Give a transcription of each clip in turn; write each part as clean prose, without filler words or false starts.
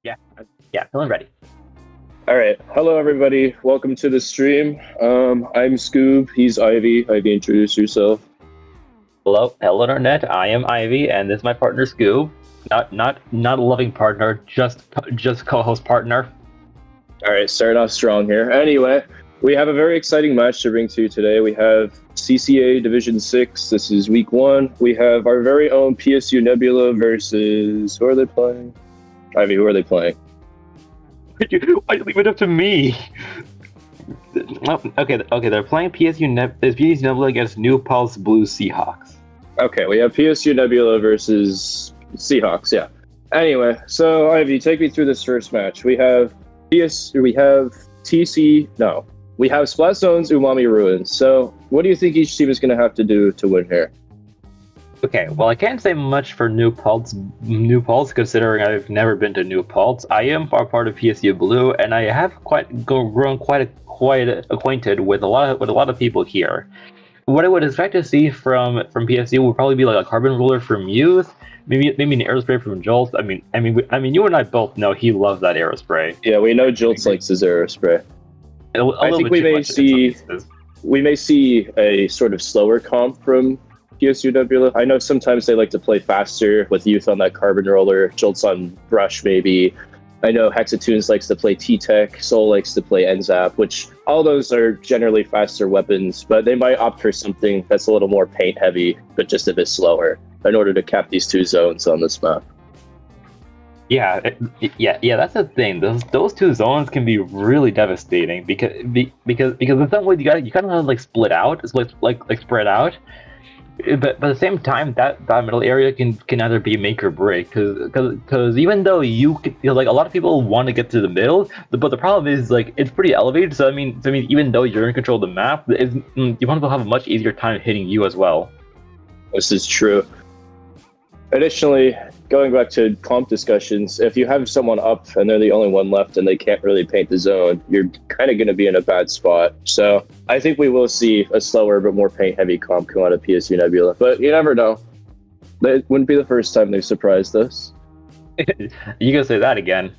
Yeah, yeah, feeling ready. All right. Hello, everybody. Welcome to the stream. I'm Scoob. He's Ivy. Ivy, introduce yourself. Hello, internet. I am Ivy, and this is my partner Scoob. Not a loving partner, just co-host partner. All right, starting off strong here. Anyway, we have a very exciting match to bring to you today. We have CCA Division 6. This is week 1. We have our very own PSU Nebula versus... Who are they playing? Ivy, who are they playing? Why you leave it up to me? Okay, they're playing PSU Nebula against New Paltz Blue Seahawks. Okay, we have PSU Nebula versus Seahawks, yeah. Anyway, so Ivy, take me through this first match. We have Splat Zones, Umami Ruins. So, what do you think each team is going to have to do to win here? Okay, well, I can't say much for New Paltz, considering I've never been to New Paltz. I am part of PSU Blue, and I have grown quite acquainted with a lot of people here. What I would expect to see from PSU would probably be like a carbon roller from Youth, maybe an aerospray from Jolt. I mean, you and I both know he loves that aerospray. Yeah, we know Joltz likes his aerospray. I think we may see a sort of slower comp from PSU Nebula. I know sometimes they like to play faster with Youth on that carbon roller, Jolt's on brush maybe. I know Hexatunes likes to play T-Tech, Soul likes to play NZAP, which all those are generally faster weapons, but they might opt for something that's a little more paint heavy, but just a bit slower in order to cap these two zones on this map. Yeah, that's the thing. Those two zones can be really devastating because in some ways you kind of like split out, it's like spread out. But at the same time, that middle area can either be make or break, because even though like a lot of people want to get to the middle, but the problem is like it's pretty elevated. So I mean, even though you're in control of the map, you want to have a much easier time hitting you as well. This is true. Additionally, going back to comp discussions, if you have someone up and they're the only one left and they can't really paint the zone, you're kind of going to be in a bad spot. So I think we will see a slower but more paint-heavy comp come out of PSU Nebula. But you never know. It wouldn't be the first time they've surprised us. You can say that again.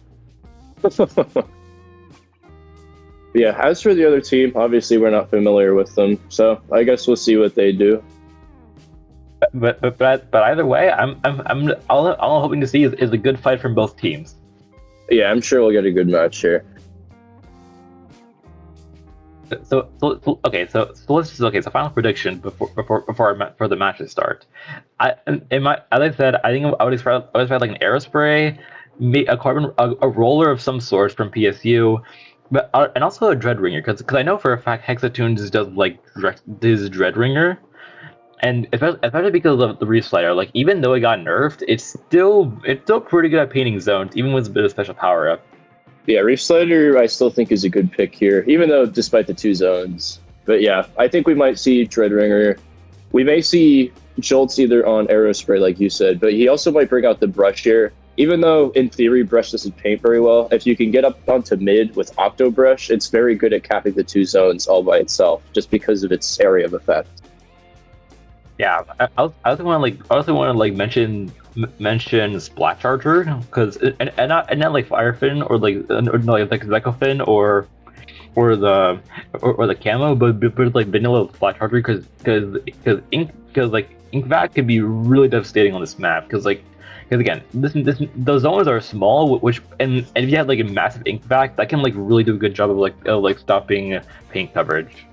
Yeah, as for the other team, obviously we're not familiar with them, so I guess we'll see what they do. But either way, all I'm hoping to see is a good fight from both teams. Yeah, I'm sure we'll get a good match here. So final prediction before the matches start. As I said, I think I would expect like an aerospray, a roller of some sort from PSU, but and also a dread ringer because I know for a fact Hexatunes does like his dread ringer. And especially because of the Reef Slider, like even though it got nerfed, it's still pretty good at painting zones, even with a bit of special power up. Yeah, Reef Slider I still think is a good pick here, even though despite the two zones. But yeah, I think we might see Dreadringer. We may see Jolts either on Aerospray, like you said, but he also might bring out the Brush here. Even though in theory Brush doesn't paint very well, if you can get up onto mid with Octo Brush, it's very good at capping the two zones all by itself, just because of its area of effect. Yeah, I also want to mention Splat Charger because and not like Firefin or like Zekofin or the camo, but like vanilla Splat Charger because Ink Vac could be really devastating on this map because again those zones are small, which and if you have like a massive Ink Vac, that can like really do a good job of stopping paint coverage.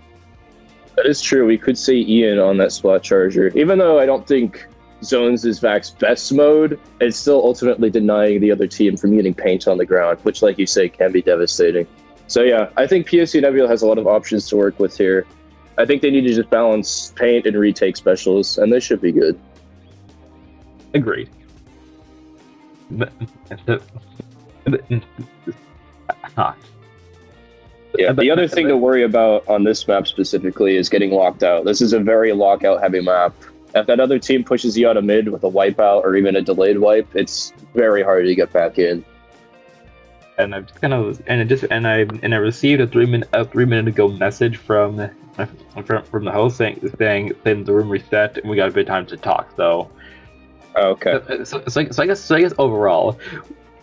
That is true. We could say Ian on that Splat Charger. Even though I don't think Zones is Vac's best mode, it's still ultimately denying the other team from getting paint on the ground, which, like you say, can be devastating. So yeah, I think PSU Nebula has a lot of options to work with here. I think they need to just balance paint and retake specials, and they should be good. Agreed. Yeah, the other thing to worry about on this map specifically is getting locked out. This is a very lockout-heavy map. If that other team pushes you out of mid with a wipeout or even a delayed wipe, it's very hard to get back in. And I received a three minute ago message from the host saying the room reset and we got a bit of time to talk. So okay. So I guess overall,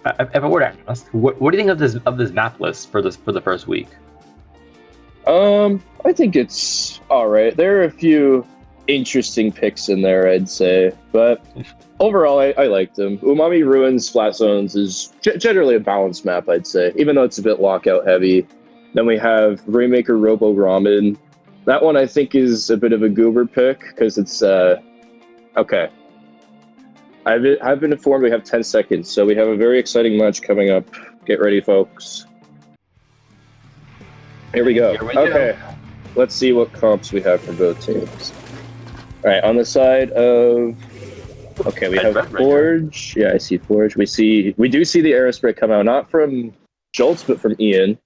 if I were to ask, what do you think of this map list for the first week? I think it's all right. There are a few interesting picks in there, I'd say, but overall, I like them. Umami Ruins Flat Zones is generally a balanced map, I'd say, even though it's a bit lockout heavy. Then we have Rainmaker Robo Ramen. That one I think is a bit of a goober pick because it's okay. I've been informed we have 10 seconds, so we have a very exciting match coming up. Get ready, folks. Here we go. Okay, let's see what comps we have for both teams. All right, on the side of... Okay, we have Forge. Yeah, I see Forge. We do see the Aerospray come out, not from Jolts, but from Ian.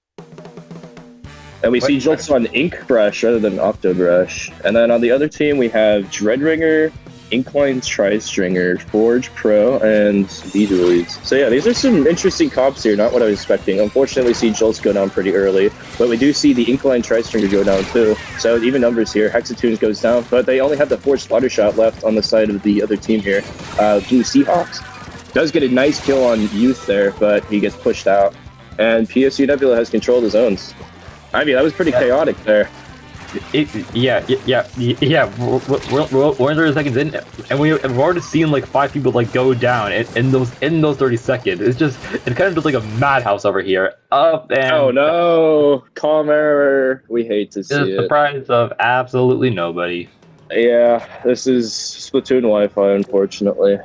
And we see Jolts on Ink Brush rather than Octo Brush. And then on the other team, we have Dreadringer, Inkline Tri-Stringer, Forge Pro, and Beedroids. So yeah, these are some interesting comps here, not what I was expecting. Unfortunately, we see Jolts go down pretty early, but we do see the Inkline Tri-Stringer go down too. So even numbers here, Hexatunes goes down, but they only have the Forge Slaughter Shot left on the side of the other team here. Blue Seahawks does get a nice kill on Youth there, but he gets pushed out. And PSU Nebula has control of the zones. I mean, that was pretty chaotic there. Yeah. We're 30 seconds in, and we've already seen like 5 people like go down in those 30 seconds. It's kind of just like a madhouse over here. Up and oh no, calm error. We hate to see it. The surprise of absolutely nobody. Yeah, this is Splatoon Wi-Fi, unfortunately.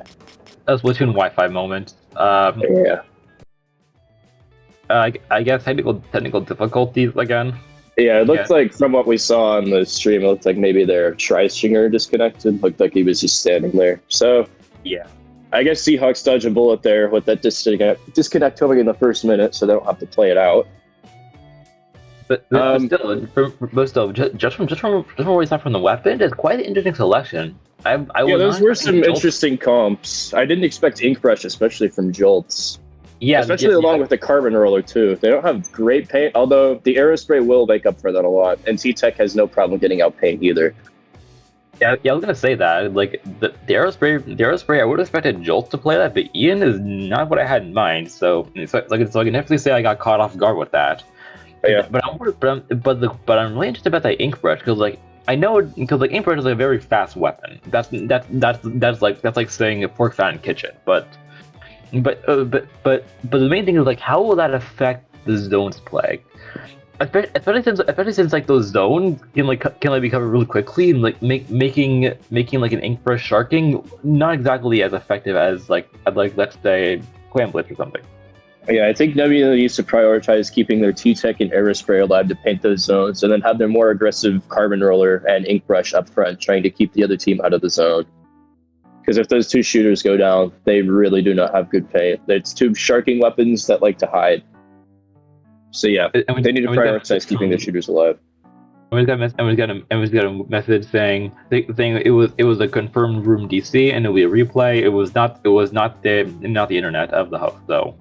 A Splatoon Wi-Fi moment. Yeah. I guess technical difficulties again. Yeah, it looked like from what we saw on the stream, it looked like maybe their Tri-Stringer disconnected. Looked like he was just standing there. So yeah, I guess Seahawks dodge a bullet there with that disconnect coming in the first minute, so they don't have to play it out. But still, just from what we saw from the weapon, it's quite an interesting selection. Those were some interesting comps. I didn't expect Ink Brush, especially from Jolts. Yeah, especially along with the Carbon Roller too. They don't have great paint, although the Aerospray will make up for that a lot, and T-Tech has no problem getting out paint either. Yeah, I was gonna say that. Like the Aerospray, I would have expected Jolt to play that, but Ian is not what I had in mind. So I can definitely say I got caught off guard with that. Yeah. But I'm really interested about that Ink Brush because I know because Ink Brush is a very fast weapon. That's like saying a pork fat in kitchen, But the main thing is how will that affect the zones play? Especially since those zones can be covered really quickly and making an Ink Brush sharking not exactly as effective as let's say Clam Blitz or something. Yeah, I think Nebula needs to prioritize keeping their T-Tech and Aerospray alive to paint those zones, and then have their more aggressive Carbon Roller and Ink Brush up front, trying to keep the other team out of the zone. Because if those two shooters go down, they really do not have good paint. It's two sharking weapons that like to hide. So yeah, they need to prioritize keeping their shooters alive. And we got a message saying it was a confirmed room DC and it'll be a replay. It was not the internet of the host though.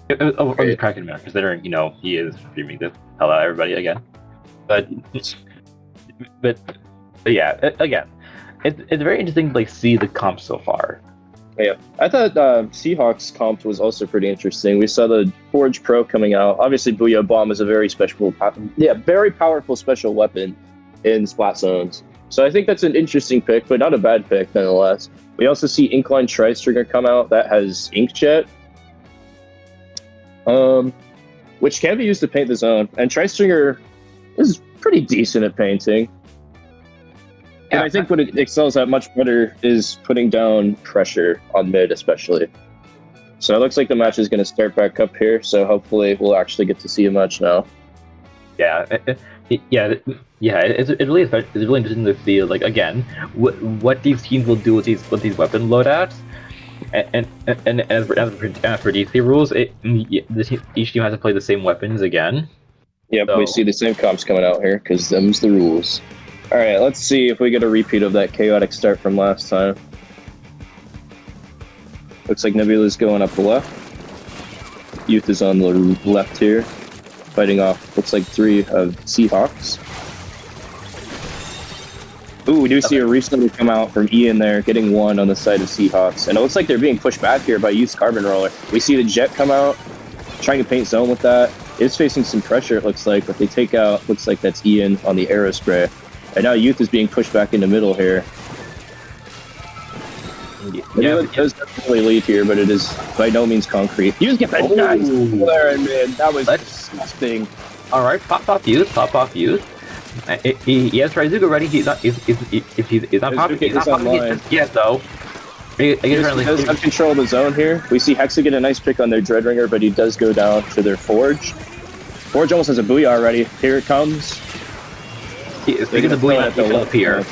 It was cracking man, considering he is streaming this. Hello everybody again. But yeah, again. It's very interesting to see the comp so far. Yeah, I thought Seahawks comp was also pretty interesting. We saw the Forge Pro coming out. Obviously, Booyah Bomb is a very very powerful special weapon in Splat Zones. So I think that's an interesting pick, but not a bad pick nonetheless. We also see Inkline Tri-Stringer come out that has Inkjet, which can be used to paint the zone. And Tri-Stringer is pretty decent at painting. And I think what it excels at much better is putting down pressure on mid, especially. So it looks like the match is going to start back up here. So hopefully we'll actually get to see a match now. Yeah, it's really interesting to see again what these teams will do with these weapon loadouts. And as for DC rules, each team has to play the same weapons again. Yeah, so we see the same comps coming out here because them's the rules. All right, let's see if we get a repeat of that chaotic start from last time. Looks like Nebula's going up the left. Youth is on the left here, fighting off, looks like 3 of Seahawks. Ooh, we do see a recently come out from Ian there, getting one on the side of Seahawks. And it looks like they're being pushed back here by Youth's Carbon Roller. We see the Jet come out, trying to paint zone with that. It's facing some pressure, it looks like, but they take out, looks like that's Ian on the Aerospray. And now Youth is being pushed back into middle here. Yeah, it does definitely lead here, but it is by no means concrete. Youth get that nice flare, man. That was disgusting. Alright, pop off Youth. He has Trizuka ready. He's not popping it just yet, though. He does have control of the zone here. We see Hexa get a nice pick on their Dreadringer, but he does go down to their Forge. Forge almost has a Booyah already. Here it comes. Speaking of Booyah, he fell up here.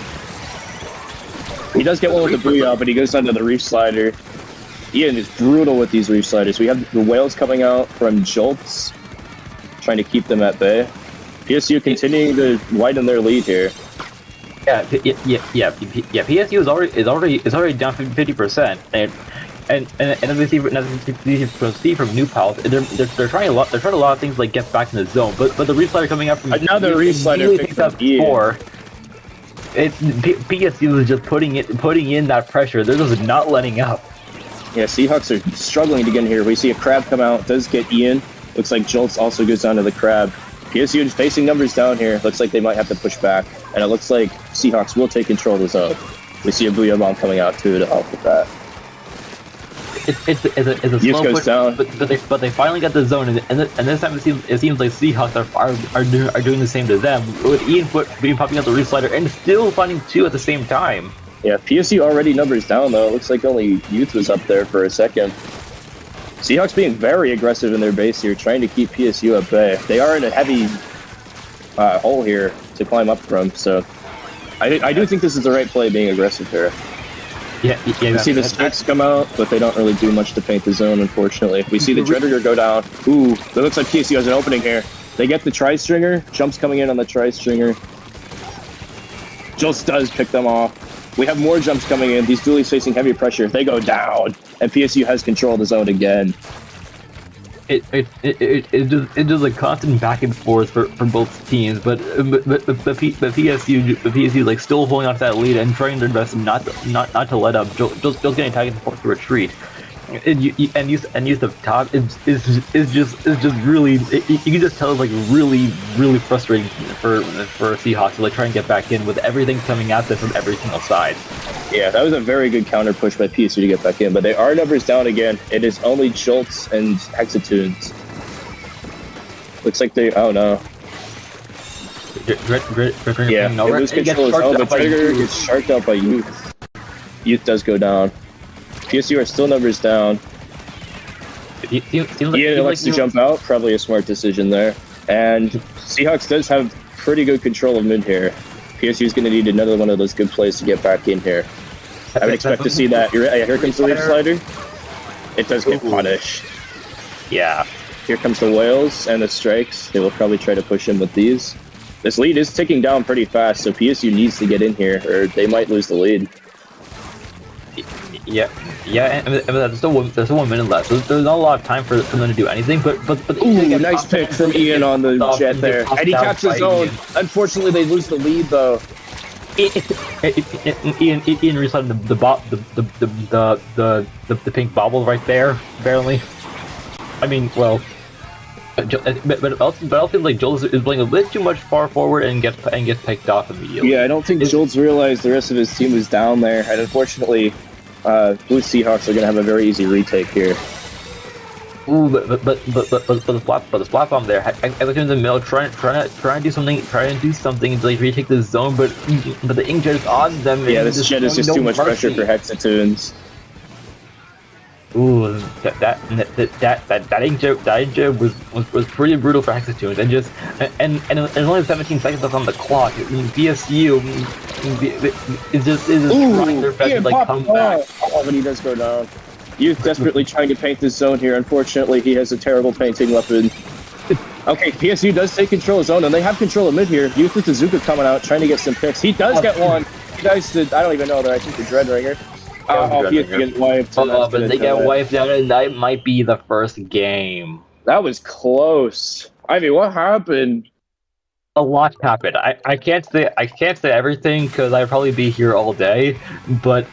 He does get one with the Booyah, but he goes onto the Reef Slider. Ian is brutal with these Reef Sliders. We have the Whales coming out from Jolts, trying to keep them at bay. PSU continuing to widen their lead here. Yeah. PSU is already down 50%, and as we see from New Paltz, they're trying a lot of things like get back in the zone, but the Reef Slider coming up from another Reef Slider picks up 4. PSU is just putting in that pressure. They're just not letting up. Yeah, Seahawks are struggling to get in here. We see a Crab come out, does get Ian. Looks like Jolts also goes down to the Crab. PSU is facing numbers down here. Looks like they might have to push back. And it looks like Seahawks will take control of the zone. We see a Booyah Bomb coming out too to help with that. It's a slow push, down. But they finally got the zone, and this time it seems like Seahawks are doing the same to them, with Ian being popping out the Reef Slider and still finding 2 at the same time. Yeah, PSU already numbers down though. It looks like only Youth was up there for a second. Seahawks being very aggressive in their base here, trying to keep PSU at bay. They are in a heavy hole here to climb up from, so I do think this is the right play, being aggressive here. Yeah, we see the sticks come out, but they don't really do much to paint the zone, unfortunately. We see the Dreadringer go down. Ooh, it looks like PSU has an opening here. They get the Tri-Stringer. Jumps coming in on the Tri-Stringer. Jolts does pick them off. We have more jumps coming in. These dualies facing heavy pressure. They go down, and PSU has control of the zone again. It does a constant back and forth for both teams, but PSU like still holding on to that lead and trying their best not to let up. Just getting attacked and forced to retreat. And use the top is just really, you can just tell it's like really frustrating for Seahawks to like try and get back in with everything coming at them from every single side. Yeah, that was a very good counter push by PSU to get back in, but they are numbers down again. It is only Jolts and Hexatoons. Looks like they, oh no. Yeah, they lose control of his own, but Trigger gets sharked out by Youth. Youth does go down. PSU are still numbers down. Ian elects to jump out, probably a smart decision there. And Seahawks does have pretty good control of mid here. PSU is going to need another one of those good plays to get back in here. I would expect to see that. Here comes the Reef Slider. It does get punished. Yeah. Here comes the Whales and the Strikes. They will probably try to push him with these. This lead is ticking down pretty fast, so PSU needs to get in here, or they might lose the lead. Yeah, and there's still 1 minute left, so there's not a lot of time for them to do anything. But ooh, nice pick from Ian on the Jet there, and he captures zone. Unfortunately, they lose the lead though. Ian reset the pink bobble right there, barely. I mean, well, but it also feels like Jules is playing a bit too much far forward and gets picked off immediately. Yeah, I don't think Jules realized the rest of his team was down there, and unfortunately, Blue Seahawks are going to have a very easy retake here. Ooh, but the splat bomb there. I looked in the middle, trying to do something to like retake the zone, but the Inkjet is on them. Yeah, this Jet is just too much pressure for Hexatoons. Ooh, that Inkjet was pretty brutal for Hexatoons, and there's only 17 seconds left on the clock. I mean, PSU is just trying their best to like come back. Oh, but he does go down. Youth desperately trying to paint this zone here. Unfortunately, he has a terrible painting weapon. Okay, PSU does take control of zone, and they have control of mid here. Youth with the Zuka coming out, trying to get some picks. He does get one. He does the, I don't even know that. I think the Dreadringer. PSU gets wiped. But they get wiped out, and that might be the first game. That was close. Ivy, what happened? A lot happened. I can't say everything because I'd probably be here all day, but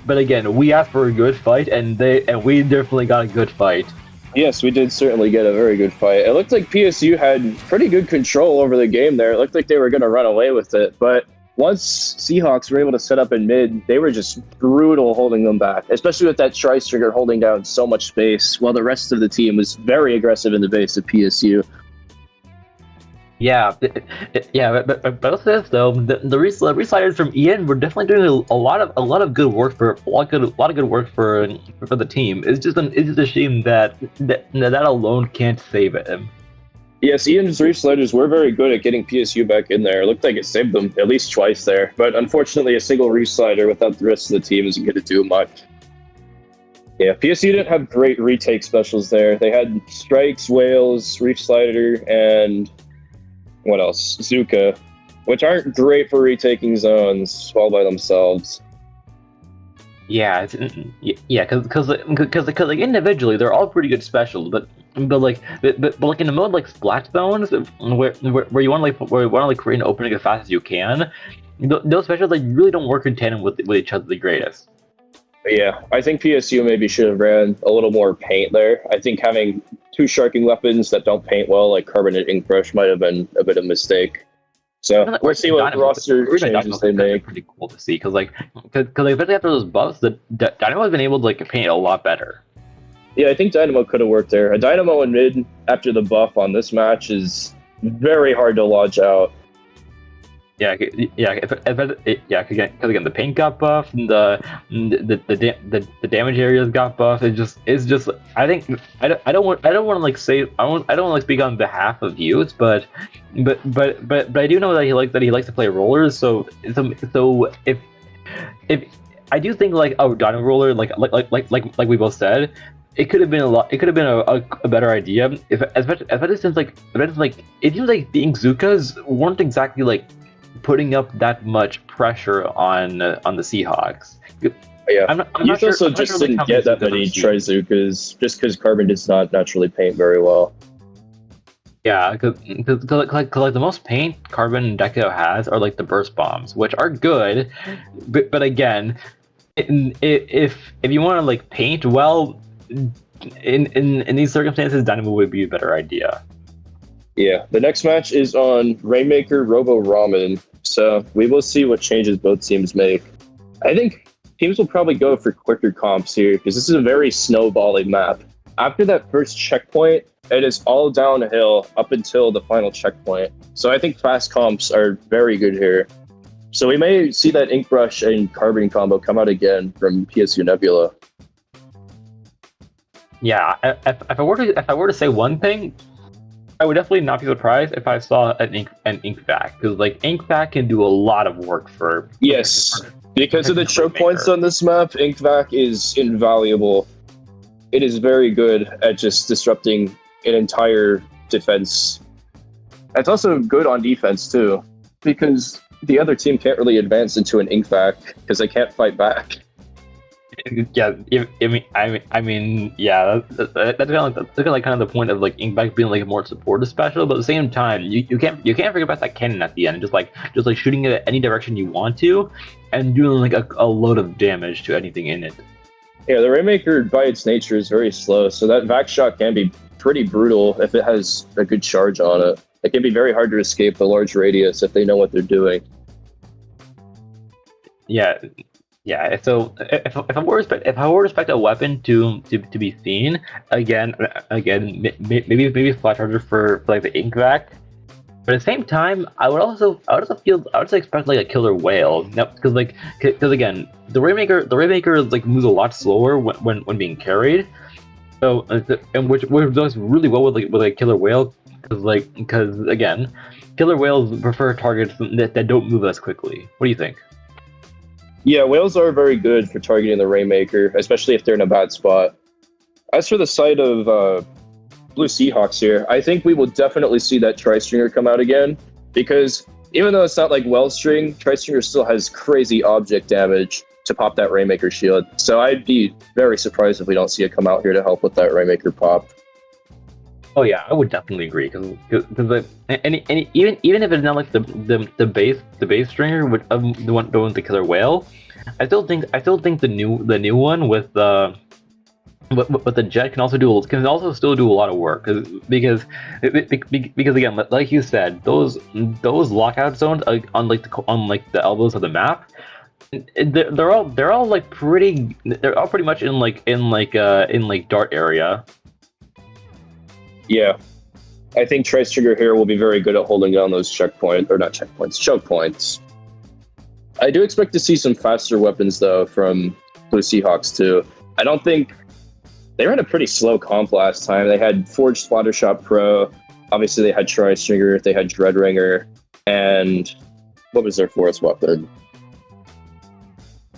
again, we asked for a good fight, and we definitely got a good fight. Yes, we did certainly get a very good fight. It looked like PSU had pretty good control over the game there. It looked like they were going to run away with it, but once Seahawks were able to set up in mid, they were just brutal holding them back, especially with that tri-stringer holding down so much space, while the rest of the team was very aggressive in the base of PSU. Yeah, but both this though, the resliders from Ian were definitely doing a lot of good work for a lot of good work for the team. It's just a shame that alone can't save him. Yes, Ian's resliders were very good at getting PSU back in there. It looked like it saved them at least twice there, but unfortunately, a single reslider without the rest of the team isn't going to do much. Yeah, PSU didn't have great retake specials there. They had strikes, whales, reslider, and what else? Zuka, which aren't great for retaking zones all by themselves. Yeah, because like individually they're all pretty good specials, but like in a mode like splat zones where you want to create an opening as fast as you can, those specials like really don't work in tandem with each other the greatest. Yeah, I think PSU maybe should have ran a little more paint there. I think having two sharking weapons that don't paint well, like Carbon and Ink Brush, might have been a bit of a mistake. So we'll see what roster changes they make. Pretty cool to see because especially after those buffs, the Dynamo has been able to like paint a lot better. Yeah, I think Dynamo could have worked there. A Dynamo in mid after the buff on this match is very hard to lodge out. Yeah, because again, the paint got buffed, and the damage areas got buffed. It's just. I think I don't want to like say I don't want to like speak on behalf of youths, but I do know that he likes to play rollers. So if I do think like Dynamo roller like we both said, it could have been a better idea if especially since like it seems like the Inkzukas weren't exactly like putting up that much pressure on the Seahawks. Yeah, I'm not sure, also just didn't get that many Trizukas just because Carbon does not naturally paint very well. Yeah, because like the most paint Carbon and Deco has are like the burst bombs, which are good, but again, if you want to like paint well, in these circumstances, Dynamo would be a better idea. Yeah, the next match is on Rainmaker Robo Ramen, so we will see what changes both teams make. I think teams will probably go for quicker comps here because this is a very snowballing map. After that first checkpoint, it is all downhill up until the final checkpoint. So I think fast comps are very good here. So we may see that Ink Brush and Carbon combo come out again from PSU Nebula. Yeah, if I were to say one thing, I would definitely not be surprised if I saw an ink back, because like ink back can do a lot of work for. Yes, because of the choke points on this map, ink vac is invaluable. It is very good at just disrupting an entire defense. It's also good on defense too, because the other team can't really advance into an ink vac because they can't fight back. Yeah, I mean, yeah, that's kind of the point of like Inkback being like a more supportive special, but at the same time, you can't forget about that cannon at the end, just like shooting it at any direction you want to, and doing like a load of damage to anything in it. Yeah, the Rainmaker by its nature is very slow, so that vac shot can be pretty brutal if it has a good charge on it. It can be very hard to escape the large radius if they know what they're doing. Yeah, so if I were to expect a weapon to be seen again, maybe flash charger for like the ink vac, but at the same time, I would also expect like a killer whale, because again, the Rainmaker like moves a lot slower when being carried, so and which does really well with a killer whale, because again, killer whales prefer targets that don't move as quickly. What do you think? Yeah, whales are very good for targeting the Rainmaker, especially if they're in a bad spot. As for the side of Blue Seahawks here, I think we will definitely see that Tri-Stringer come out again, because even though it's not like Wellstring, Tri-Stringer still has crazy object damage to pop that Rainmaker shield. So I'd be very surprised if we don't see it come out here to help with that Rainmaker pop. Oh yeah, I would definitely agree because even if it's not like the base stringer with the one the killer whale, I still think the new one with the jet can also still do a lot of work because again, like you said, those lockout zones on the elbows of the map, they're all like pretty much in dart area. Yeah, I think Trice Trigger here will be very good at holding down those choke points. I do expect to see some faster weapons though from Blue Seahawks too. I don't think they ran a pretty slow comp last time. They had Forged Splattershot Pro. Obviously, they had Trice Trigger. They had Dreadringer, and what was their fourth weapon?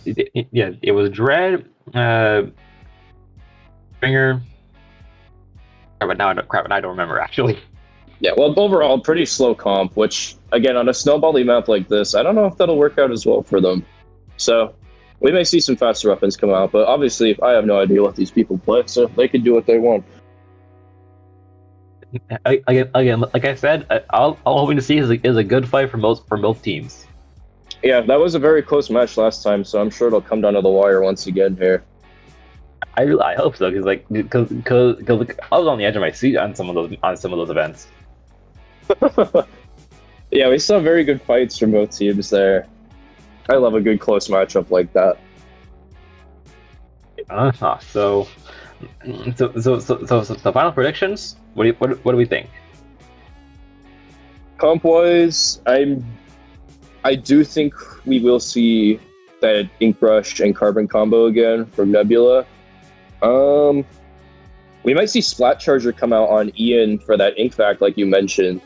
It was Dread, Ringer. But now I don't remember actually. Yeah, well, overall, pretty slow comp. Which, again, on a snowbally map like this, I don't know if that'll work out as well for them. So, we may see some faster weapons come out, but obviously, I have no idea what these people play, so they can do what they want. Again, like I said, all hoping to see is a good fight for both teams. Yeah, that was a very close match last time, so I'm sure it'll come down to the wire once again here. I hope so, because I was on the edge of my seat on some of those events. Yeah, we saw very good fights from both teams there. I love a good close matchup like that. So final predictions. What do we think? Comp wise, I do think we will see that Ink Rush and Carbon combo again from Nebula. We might see Splat Charger come out on Ian for that Ink Fact, like you mentioned.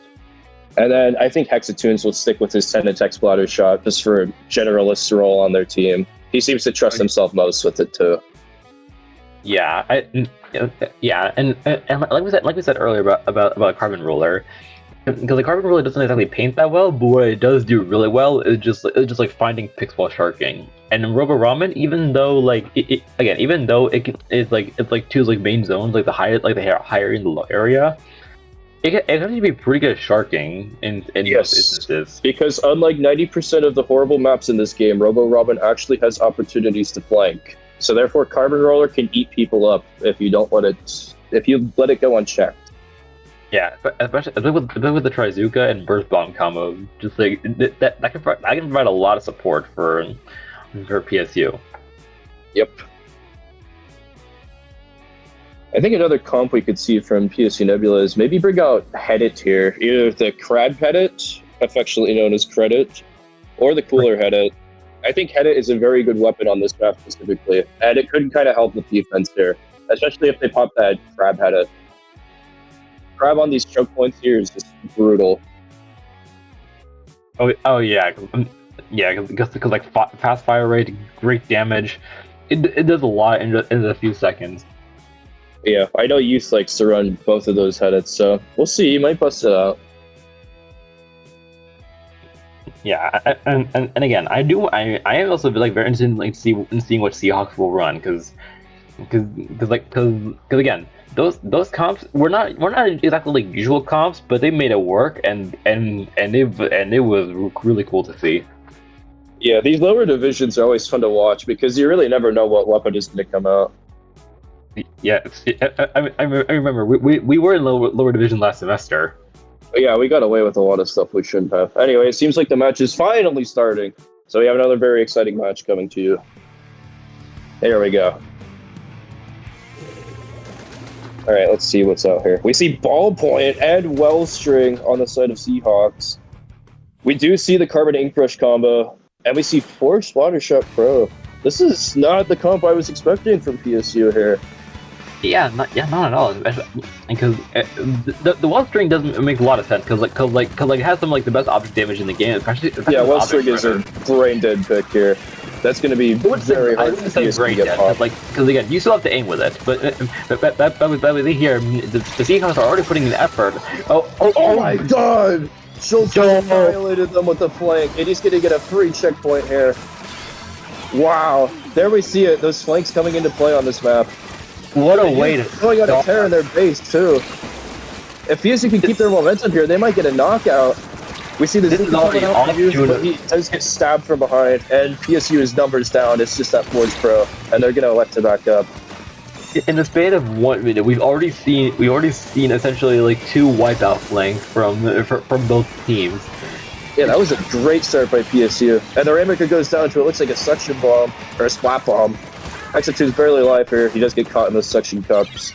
And then I think Hexatoons will stick with his 10 attack splatter shot just for a generalist role on their team. He seems to trust himself most with it too. Yeah, and like we said earlier about Carbon Roller, because the Carbon Roller doesn't exactly paint that well, but what it does do really well is just like finding picks while sharking. And Robo Ramen, even though it's two like main zones, like the higher in the low area, it has to be pretty good at sharking in most instances. Because unlike 90% of the horrible maps in this game, Robo Ramen actually has opportunities to flank. So therefore, Carbon Roller can eat people up if you let it go unchecked. Yeah, especially with the Trizuka and Burst Bomb combo, just like that can provide a lot of support for PSU. Yep. I think another comp we could see from PSU Nebula is maybe bring out Headit here, either the Crab Headit, affectionately known as Credit, or the Cooler Headit. I think Headit is a very good weapon on this map specifically, and it could kind of help with defense here, especially if they pop that Crab Headit. Crab on these choke points here is just brutal. Oh yeah, because like fast fire rate, great damage, it does a lot in a few seconds. Yeah, I know Youth likes to run both of those Headits, so we'll see. You might bust it out. Yeah, and again, I am also like very interested in seeing what Seahawks will run, because again, those comps were not exactly like usual comps, but they made it work, and it was really cool to see. Yeah, these lower divisions are always fun to watch because you really never know what weapon is going to come out. Yeah, I remember we were in lower division last semester. Yeah, we got away with a lot of stuff we shouldn't have. Anyway, it seems like the match is finally starting. So we have another very exciting match coming to you. There we go. All right, let's see what's out here. We see Ballpoint and Wellstring on the side of Seahawks. We do see the Carbon Ink Rush combo, and we see Forged Splattershot Pro. This is not the comp I was expecting from PSU here. Yeah, not at all. Because the Wellstring doesn't make a lot of sense because it has some like the best object damage in the game, especially yeah, Wellstring is a brain dead pick here. That's going to be very hard to get popped. Because again, you still have to aim with it. But here, the Seahawks are already putting in effort. Oh my God! Schultz violated them with the flank, and he's going to get a free checkpoint here. Wow, there we see it. Those flanks coming into play on this map. What a way to going on a tear in their base too. if PSU can keep their momentum here, they might get a knockout. We see this is already off, but he does get stabbed from behind, and PSU is numbers down. It's just that Forge Pro, and they're gonna elect to back up. In the span of 1 minute, we've already seen essentially like 2 wipeout flanks from both teams. Yeah, that was a great start by PSU, and the Rainmaker goes down to it looks like a suction bomb or a splat bomb. X2 is barely alive here. He does get caught in those suction cups,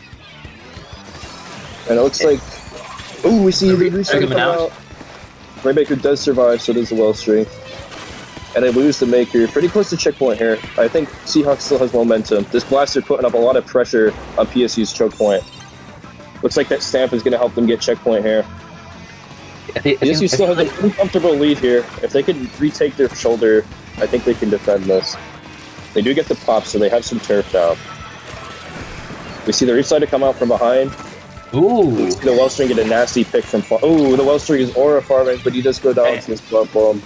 and it looks like we see the restart come out. Rainmaker does survive, so does the Wellstring. And they lose the Maker. Pretty close to checkpoint here. I think Seahawks still has momentum. This Blaster putting up a lot of pressure on PSU's choke point. Looks like that Stamp is going to help them get checkpoint here. PSU still has an uncomfortable lead here. If they can retake their shoulder, I think they can defend this. They do get the pop, so they have some turf down. We see the Reslider come out from behind. Ooh. The Wellstring get a nasty pick from... Ooh, the Wellstring is aura farming, but he does go down to this platform.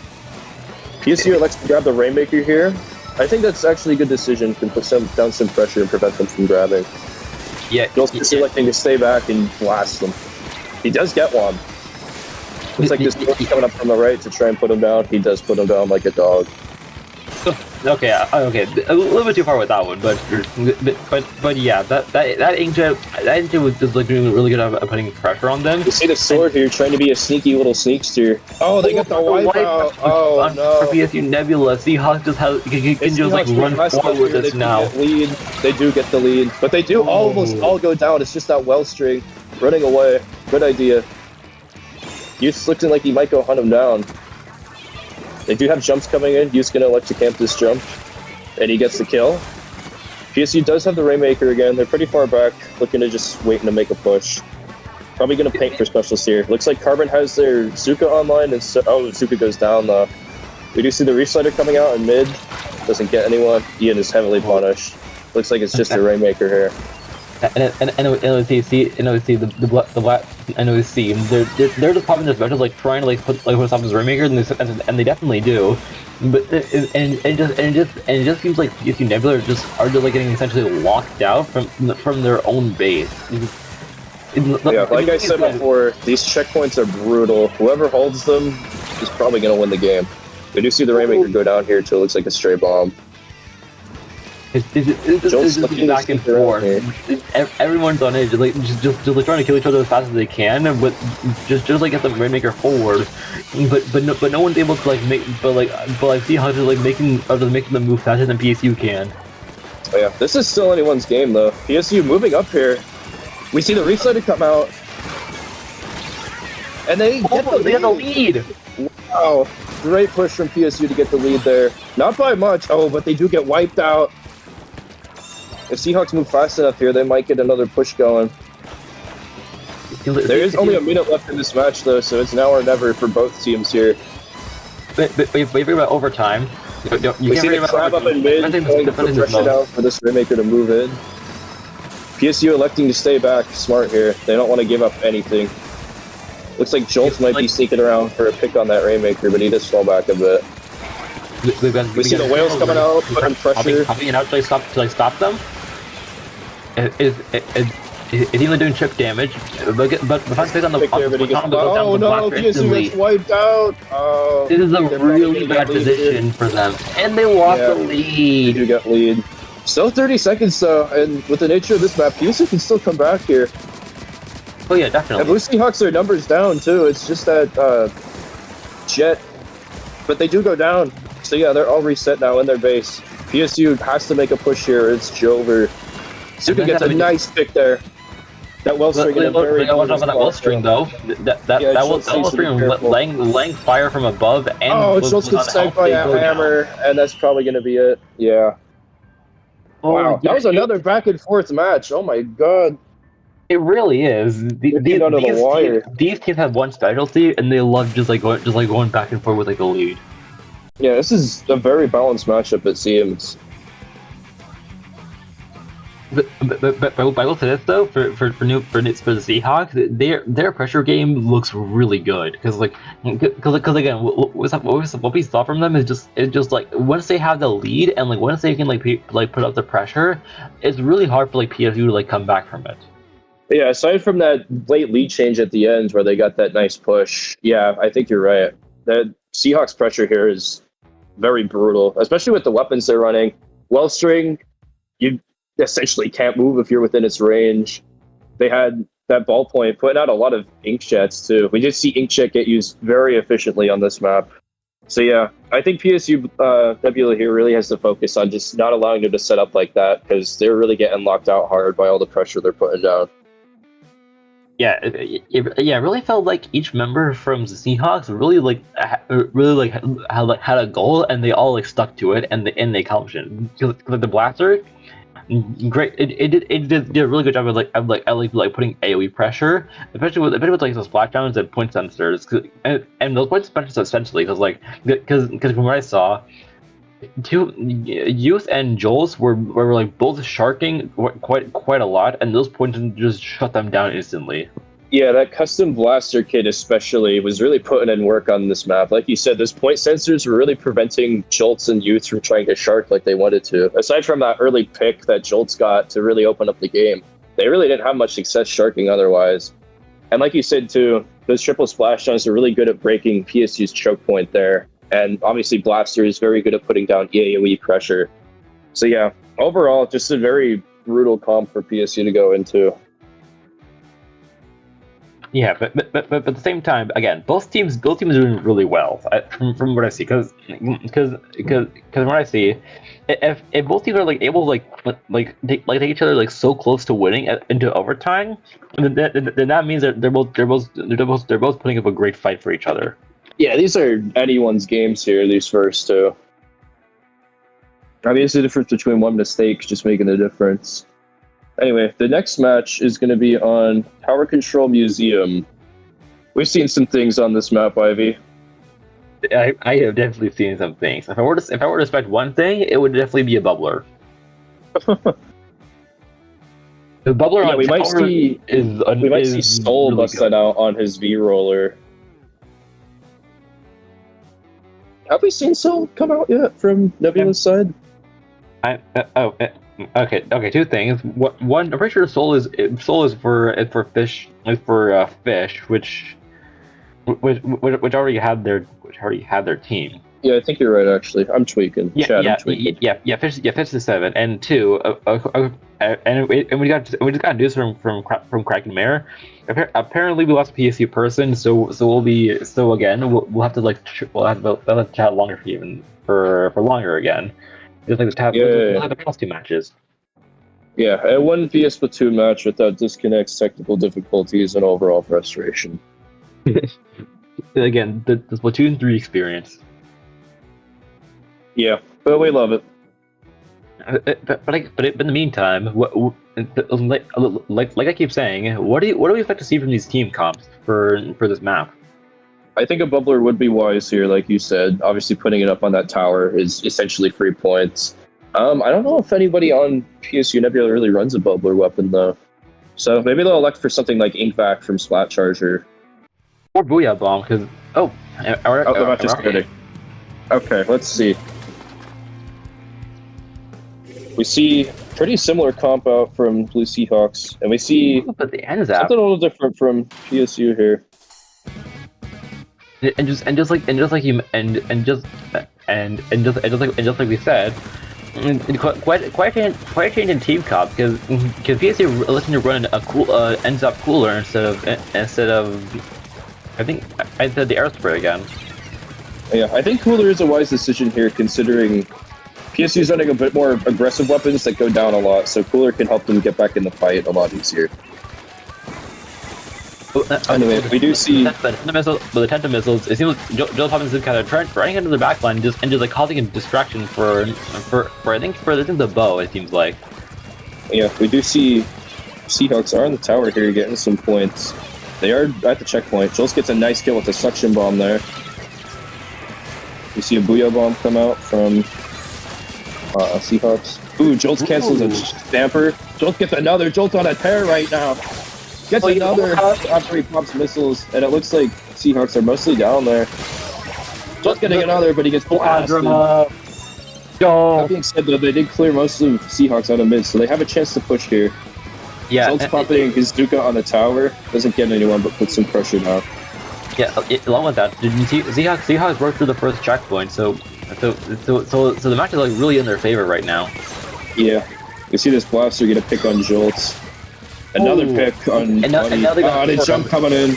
PSU elects to grab the Rainmaker here. I think that's actually a good decision. Can put down some pressure and prevent them from grabbing. Yeah. He's electing to stay back and blast them. He does get one. Looks like this is coming up from the right to try and put him down. He does put him down like a dog. Okay, a little bit too far with that one, but yeah, that inkjet was just like doing really good at putting pressure on them. You see the sword here trying to be a sneaky little sneakster. Oh, they got the wipeout. Oh no! For PSU Nebula, Seahawks just can just like run forward with this now. They do get the lead, but they do almost all go down. It's just that Wellstring running away. Good idea. Youth's looking like he might go hunt him down. They do have jumps coming in. Youth's going to elect to camp this jump. And he gets the kill. PSU does have the Rainmaker again. They're pretty far back, looking to just waiting to make a push. Probably going to paint for specials here. Looks like Carbon has their Zuka online. And Zuka goes down though. We do see the Reslider coming out in mid. Doesn't get anyone. Ian is heavily punished. Looks like it's just a Rainmaker here. And they're just popping their specials, like trying to like put stop his Rainmaker, and they definitely do. But it just seems like PSU Nebula are just like getting essentially locked out from their own base. Yeah, like I said before, these checkpoints are brutal. Whoever holds them is probably going to win the game. We do see the Rainmaker go down here until it looks like a stray bomb. It's just back and forth. Everyone's on edge, just like trying to kill each other as fast as they can, but just like get the Rainmaker forward. But no one's able to like make Seahawks is like making them move faster than PSU can. Oh yeah, this is still anyone's game though. PSU moving up here. We see the Reslider come out, and they get the lead. Wow, great push from PSU to get the lead there. Not by much. Oh, but they do get wiped out. If Seahawks move fast enough here, they might get another push going. There is only a minute left in this match, though, so it's now or never for both teams here. But you think about overtime. We see the crab up in mid, going to put pressure down for this Rainmaker to move in. PSU electing to stay back, smart here. They don't want to give up anything. Looks like Jolt might be sneaking around for a pick on that Rainmaker, but he does fall back a bit. We see the whales coming out, putting pressure. Popping out to stop them. Is he only doing chip damage? But if I'm on the oh no, PSU gets wiped out. This is a really bad position for them, and they lost the lead. They do get lead. Still 30 seconds though, and with the nature of this map, PSU can still come back here. Oh yeah, definitely. And Blue Seahawks are numbers down too. It's just that Jet, but they do go down. So yeah, they're all reset now in their base. PSU has to make a push here. It's Jover. Zuka gets a nice pick there. That Wellstring in a very good spot. That Wellstring though. That Wellstring laying fire from above and Schultz gets sniped by a hammer, and that's probably going to be it. Yeah. Wow, that was another back and forth match. Oh my god. It really is. These teams have one specialty, and they love just like going back and forth with like a lead. Yeah, this is a very balanced matchup, it seems. But I will say this though, for the Seahawks, their pressure game looks really good because again, what we saw from them is just like once they have the lead and like once they can like put up the pressure, it's really hard for like PSU to like come back from it. Yeah, aside from that late lead change at the end where they got that nice push, yeah, I think you're right. The Seahawks pressure here is very brutal, especially with the weapons they're running. Wellstring, you essentially can't move if you're within its range. They had that ballpoint putting out a lot of inkjets too. We did see inkjet get used very efficiently on this map. So yeah, I think PSU Nebula here really has to focus on just not allowing them to set up like that because they're really getting locked out hard by all the pressure they're putting down. Yeah, it really felt like each member from the Seahawks had a goal and they all like stuck to it and they accomplished it. Because the Blaster, great, it did a really good job of putting AOE pressure, especially with like the splashdowns and point sensors, and those point sensors essentially because from what I saw, Youth and Joel's were like both sharking quite a lot, and those points just shut them down instantly. Yeah, that custom blaster kit especially was really putting in work on this map. Like you said, those point sensors were really preventing Jolts and Youths from trying to shark like they wanted to. Aside from that early pick that Jolts got to really open up the game, they really didn't have much success sharking otherwise. And like you said too, those triple splashdowns are really good at breaking PSU's choke point there. And obviously Blaster is very good at putting down AoE pressure. So yeah, overall, just a very brutal comp for PSU to go into. Yeah, but at the same time, again, both teams are doing really well from what I see. Because what I see, if both teams are like able to take each other like so close to winning into overtime, then that means that they're both putting up a great fight for each other. Yeah, these are anyone's games here, these first two. I mean, it's the difference between one mistake just making the difference. Anyway, the next match is going to be on Tower Control Museum. We've seen some things on this map, Ivy. I have definitely seen some things. If I were to expect one thing, it would definitely be a bubbler. The bubbler on we might Tower see Soul really busting out on his V-roller. Have we seen Soul come out yet from Nebula's side? Okay. Two things. One, I'm pretty sure Soul is for fish, which already had their team. Yeah, I think you're right. Actually, I'm tweaking. Fish is 7, and 2. And we just got news from Kraken Mare. Apparently, we lost a PSU person, so we'll have to chat longer for longer again. Just like we'll have the past 2 matches. Yeah, I won via Splatoon match without disconnects, technical difficulties, and overall frustration. Again, the Splatoon 3 experience. Yeah, but we love it. But in the meantime, like I keep saying, what do we expect to see from these team comps for this map? I think a bubbler would be wise here, like you said. Obviously, putting it up on that tower is essentially free points. I don't know if anybody on PSU Nebula really runs a bubbler weapon, though. So maybe they'll elect for something like Inkvac from Splat Charger. Or Booyah Bomb, because... they're not just kidding. Okay, let's see. We see pretty similar comp out from Blue Seahawks, and we see something a little different from PSU here. And just like we said, quite a change in team comp because PSU looking to run a cool ends up cooler instead of I said the air spray again. Yeah, I think cooler is a wise decision here considering PSU's running a bit more aggressive weapons that go down a lot, so cooler can help them get back in the fight a lot easier. Anyway, we do see the Tenta missiles. It seems like Joe Thomas is kind of running into the backline and just like causing a distraction for the bow. It seems like. Yeah, we do see Seahawks are on the tower here, getting some points. They are at the checkpoint. Jules gets a nice kill with the suction bomb there. We see a Booyah bomb come out from Seahawks. Ooh, Jolts cancels a stamper. Jolts gets another Jolt on a tear right now. Gets another after he pops missiles, and it looks like Seahawks are mostly down there. Jolt's getting another, but he gets blasted. That being said, though, they did clear most of Seahawks out of mid, so they have a chance to push here. Yeah, Zolt's popping Gazuka on the tower. Doesn't get anyone, but puts some pressure now. Yeah, along with that, Seahawks broke through the first checkpoint, so the match is like really in their favor right now. Yeah, you see this blaster get a pick on Jolts. Another pick on a jump coming in,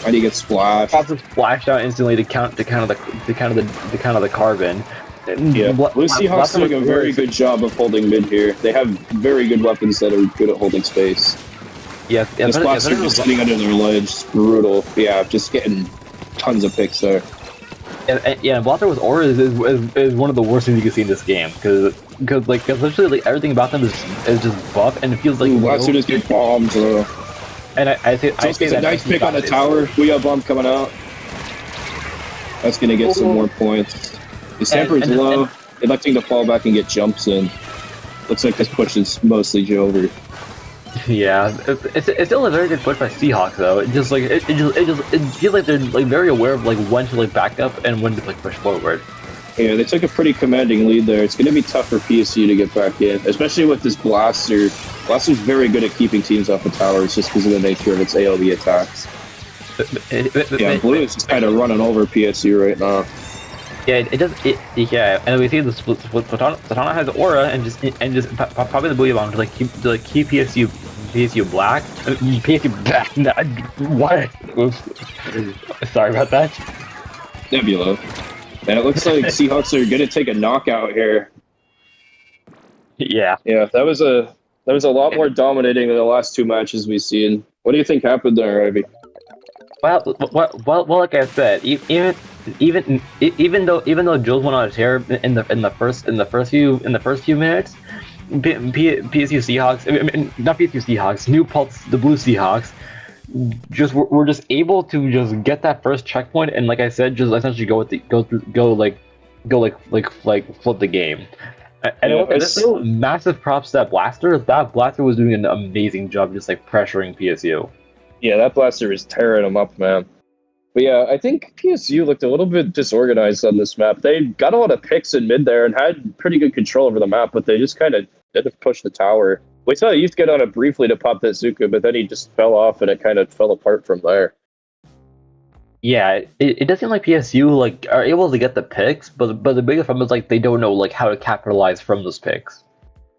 and he gets splashed. Paltz splashed out instantly to count the carbon. Yeah, Blue Seahawks doing a very good job of holding mid here. They have very good weapons that are good at holding space. Yeah, this blaster just sitting under their ledge, brutal. Yeah, just getting tons of picks there. Yeah, blaster with aura is one of the worst things you can see in this game because literally like everything about them is just buff and it feels like blaster just get bombed. And I think a nice pick on the tower. We got bomb coming out. That's gonna get some more points. The Stamper is low, electing to fall back and get jumps in. Looks like this push is mostly Jover. Yeah, it's still a very good push by Seahawks though. It just feels like they're like very aware of like when to like back up and when to like push forward. Yeah, they took a pretty commanding lead there. It's going to be tough for PSU to get back in, especially with this blaster. Blaster's very good at keeping teams off the towers just because of the nature of its AoE attacks. Yeah, Blue is just kind of running over PSU right now. Yeah, it does. Yeah, and we see the Platana has aura and just probably the Booyah Bomb to keep PSU black. PSU black. No, what? Oops. Sorry about that. Nebula. And it looks like Seahawks are going to take a knockout here. Yeah. Yeah, that was a lot more dominating than the last two matches we've seen. What do you think happened there, Ivy? Well, like I said, even though Jules went on a tear in the first few minutes, PSU Seahawks, I mean, not PSU Seahawks, New Paltz, the Blue Seahawks, were just able to just get that first checkpoint and, like I said, just essentially flip the game. And this massive props to that blaster. That blaster was doing an amazing job, just like pressuring PSU. Yeah, that blaster is tearing them up, man. But yeah, I think PSU looked a little bit disorganized on this map. They got a lot of picks in mid there and had pretty good control over the map, but they just kind of didn't push the tower. We saw Youth get on it briefly to pop that Zuka, but then he just fell off and it kind of fell apart from there. Yeah, it does seem like PSU like are able to get the picks, but the biggest problem is like they don't know like how to capitalize from those picks.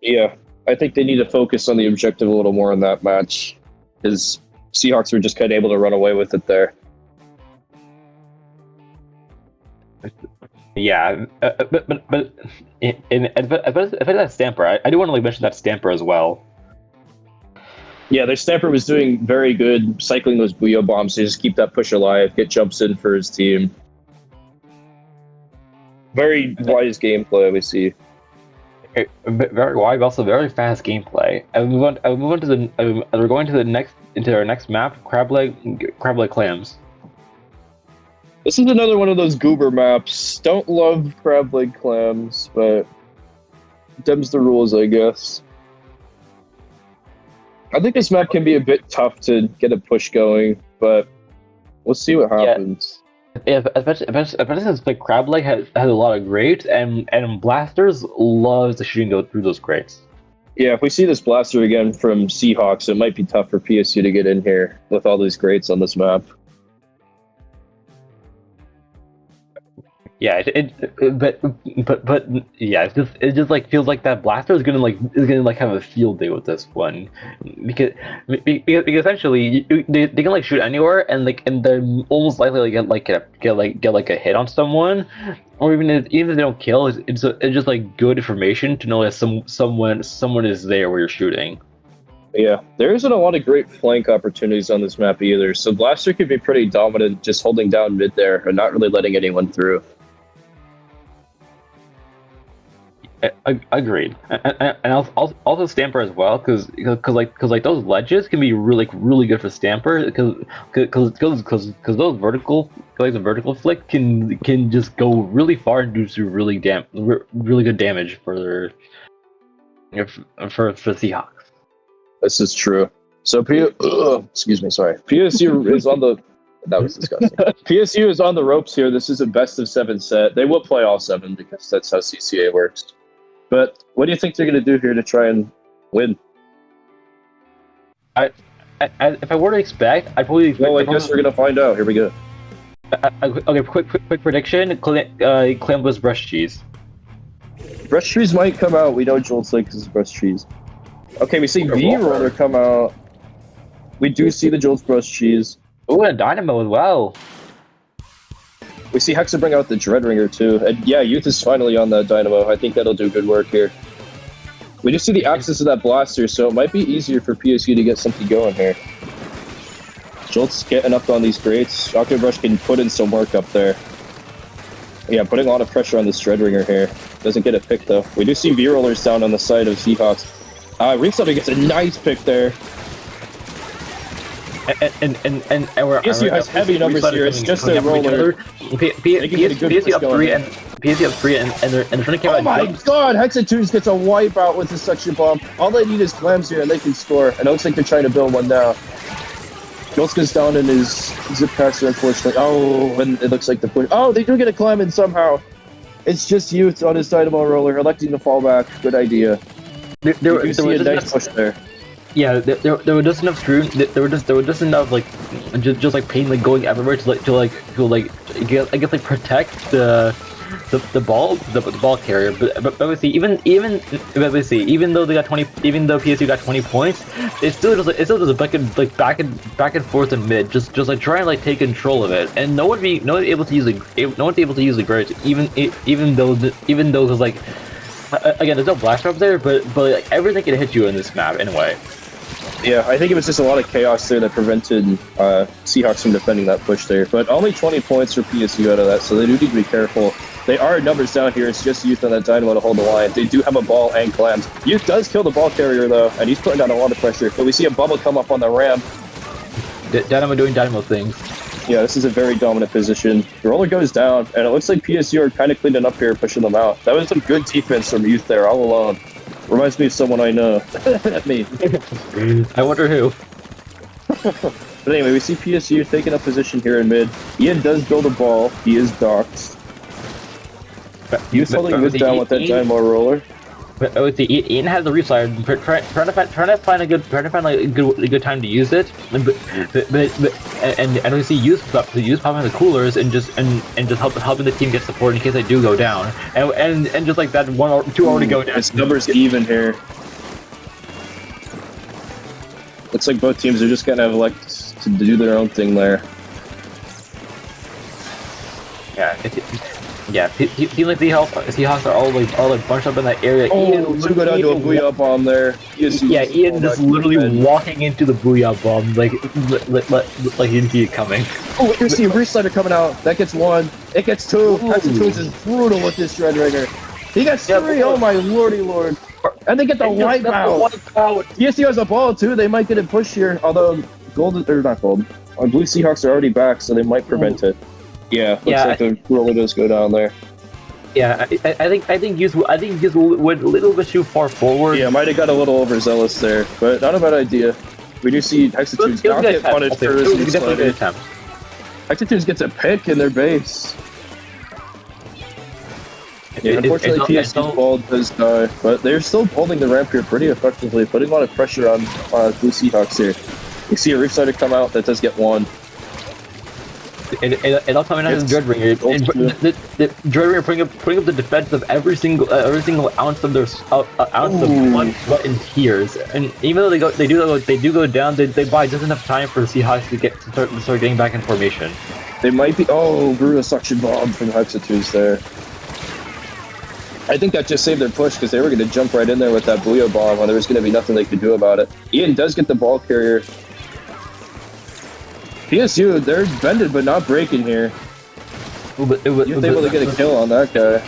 Yeah, I think they need to focus on the objective a little more in that match, because Seahawks were just kind of able to run away with it there. Yeah, but if that Stamper, I do want to like mention that Stamper as well. Yeah, their Stamper was doing very good, cycling those Booyah Bombs to just keep that push alive, get jumps in for his team. Very wise gameplay, we see. Very wide, but also very fast gameplay. And we're going to our next map, crab leg clams. This is another one of those goober maps. Don't love crab leg clams, but them's the rules, I guess. I think this map can be a bit tough to get a push going, but we'll see what happens. Yeah, especially since like crab leg has a lot of grates, and blasters loves the shooting go through those grates. Yeah, if we see this blaster again from Seahawks, it might be tough for PSU to get in here with all these grates on this map. Yeah, but yeah, it just like feels like that blaster is gonna have a field day with this one, because essentially they can like shoot anywhere and they're almost likely to get a hit on someone, or even if they don't kill, it's just like good information to know that someone is there where you're shooting. Yeah, there isn't a lot of great flank opportunities on this map either, so blaster could be pretty dominant, just holding down mid there and not really letting anyone through. Agreed, and also Stamper as well, because those ledges can be really good for Stamper, because those vertical flick can just go really far and do some really good damage for Seahawks. This is true. So excuse me, sorry. PSU is on the. That was disgusting. PSU is on the ropes here. This is a best of 7 set. They will play all 7 because that's how CCA works. But what do you think they're going to do here to try and win? If I were to expect, I'd probably expect. Well, I guess we're gonna find out. Here we go. Okay, quick prediction. Clam was brush cheese. Brush cheese might come out. We know Jolt's like his brush cheese. Okay, we see V-Roller come out. We do see the Jolt's brush cheese. Oh, and a Dynamo as well. We see Hexa bring out the Dreadringer too. And yeah, Youth is finally on that Dynamo. I think that'll do good work here. We just see the access of that blaster, so it might be easier for PSU to get something going here. Jolt's getting up on these grates. Dr. Brush can put in some work up there. Yeah, putting a lot of pressure on this Dreadringer here. Doesn't get a pick though. We do see V-Rollers down on the side of Seahawks. Reefsutter gets a nice pick there. And PSU has heavy numbers here. It's just a roller. PSU up 3 and PSU up 3 and they're trying to come out. Oh my god! Hexatunes gets a wipeout with the suction bomb. All they need is clams here and they can score. And it looks like they're trying to build one now. Joltz goes down in his zip caster, unfortunately. Oh, and it looks like the push. Oh, they do get a clam in somehow. It's just Youth on his Dynamo roller, electing to fall back. Good idea. There was a nice push there. Yeah, there were just enough screws. There were just enough like like pain like going everywhere to like protect the ball carrier. But we see even though they got 20, even though PSU got 20 points, it's still just back and forth in mid, just like trying to like take control of it, and no one able to use the grades, even though because like again there's no blast drop there, but like everything can hit you in this map anyway. Yeah, I think it was just a lot of chaos there that prevented Seahawks from defending that push there. But only 20 points for PSU out of that, so they do need to be careful. They are numbers down here. It's just Youth on that Dynamo to hold the line. They do have a ball and clams. Youth does kill the ball carrier, though, and he's putting down a lot of pressure. But we see a bubble come up on the ramp. Dynamo doing Dynamo things. Yeah, this is a very dominant position. The roller goes down, and it looks like PSU are kind of cleaning up here, pushing them out. That was some good defense from Youth there, all alone. Reminds me of someone I know. Me. I wonder who. But anyway, we see PSU taking up position here in mid. Ian does build a ball. He is docked. Youth holding mid down with that Dynamo roller. But Ian has the reflyer, trying to find a good time to use it. And we see Youth popping the coolers and just helping the team get support in case they do go down. And just like that, 1 or 2 already go down. It's numbers even here. Looks like both teams are just gonna have elect to do their own thing there. Yeah, seems like the Seahawks are all like bunched up in that area. Oh, Ian, go down to a booyah bomb there. Ian just literally walking into the booyah bomb like he didn't see it coming. Oh, you see a Reslider coming out. That gets 1. It gets 2. Hexatunes is brutal with this Dreadringer. He gets 3. Oh my lordy lord. And they get the wipeout. PSU has a ball too. They might get a push here. Although gold or not gold. Blue Seahawks are already back, so they might prevent it. Yeah, looks like the roller does go down there. Yeah, I think Youth went a little bit too far forward. Yeah, might have got a little overzealous there, but not a bad idea. We do see Hexatunes not get punished for his attempt. Hexatunes gets a pick in their base. Yeah, unfortunately PSU's ball does die, but they're still holding the ramp here pretty effectively, putting a lot of pressure on Blue Seahawks here. You see a Reefsider come out, that does get 1. It all coming out of the Dreadringer. The Dreadringer putting up the defense of every single ounce of their blood, sweat, and tears. And even though they do go down, they buy just enough time for the Seahawks to start getting back in formation. They might be brutal suction bomb from Hexatunes there. I think that just saved their push because they were going to jump right in there with that booyah bomb, and there was going to be nothing they could do about it. Ian does get the ball carrier. PSU, they're bended but not breaking here. You're able to get a kill on that guy.